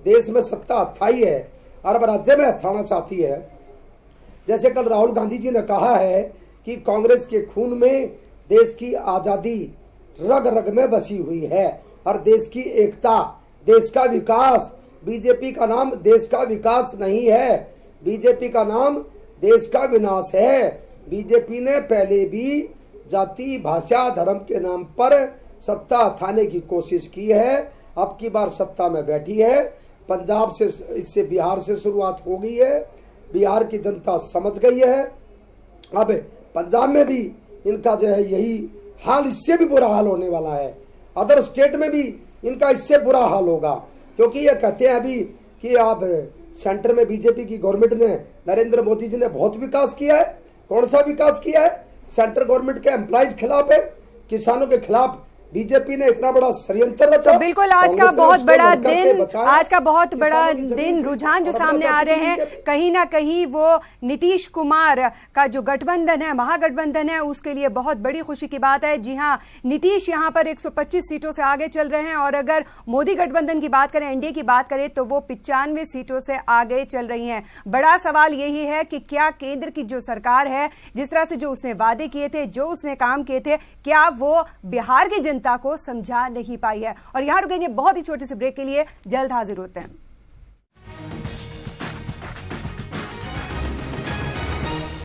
देश में सत्ता हथाई है और अब राज्य में हथाना चाहती है। जैसे कल राहुल गांधी जी ने कहा है कि कांग्रेस के खून में देश की आजादी रग रग में बसी हुई है और देश की एकता, देश का विकास। बीजेपी का नाम देश का विकास नहीं है, बीजेपी का नाम देश का विनाश है। बीजेपी ने पहले भी जाति, भाषा, धर्म के नाम पर सत्ता हथाने की कोशिश की है, अब की बार सत्ता में बैठी है। पंजाब से, इससे बिहार से शुरुआत हो गई है, बिहार की जनता समझ गई है। अब पंजाब में भी इनका जो है यही हाल, इससे भी बुरा हाल होने वाला है। अदर स्टेट में भी इनका इससे बुरा हाल होगा, क्योंकि ये कहते हैं अभी कि आप सेंटर में बीजेपी की गवर्नमेंट ने, नरेंद्र मोदी जी ने बहुत विकास किया है। कौन सा विकास किया है? सेंट्रल गवर्नमेंट के एम्प्लॉइज खिलाफ है, किसानों के खिलाफ बीजेपी ने इतना बड़ा षड्यंत्र रचा। तो बिल्कुल आज का बहुत बड़ा दिन, आज का बहुत बड़ा दिन, रुझान जो सामने आ रहे हैं, कहीं ना कहीं वो नीतीश कुमार का जो गठबंधन है, महागठबंधन है, उसके लिए बहुत बड़ी खुशी की बात है। जी हां, नीतीश यहां पर 125 सीटों से आगे चल रहे हैं और अगर मोदी गठबंधन की बात करें, एनडीए की बात करें, तो वो 95 सीटों से आगे चल रही है। बड़ा सवाल यही है कि क्या केंद्र की जो सरकार है, जिस तरह से जो उसने वादे किए थे, जो उसने काम किए थे, क्या वो बिहार की जनता को समझा नहीं पाई है। और यहां रुकेंगे बहुत ही छोटे से ब्रेक के लिए, जल्द हाजिर होते हैं।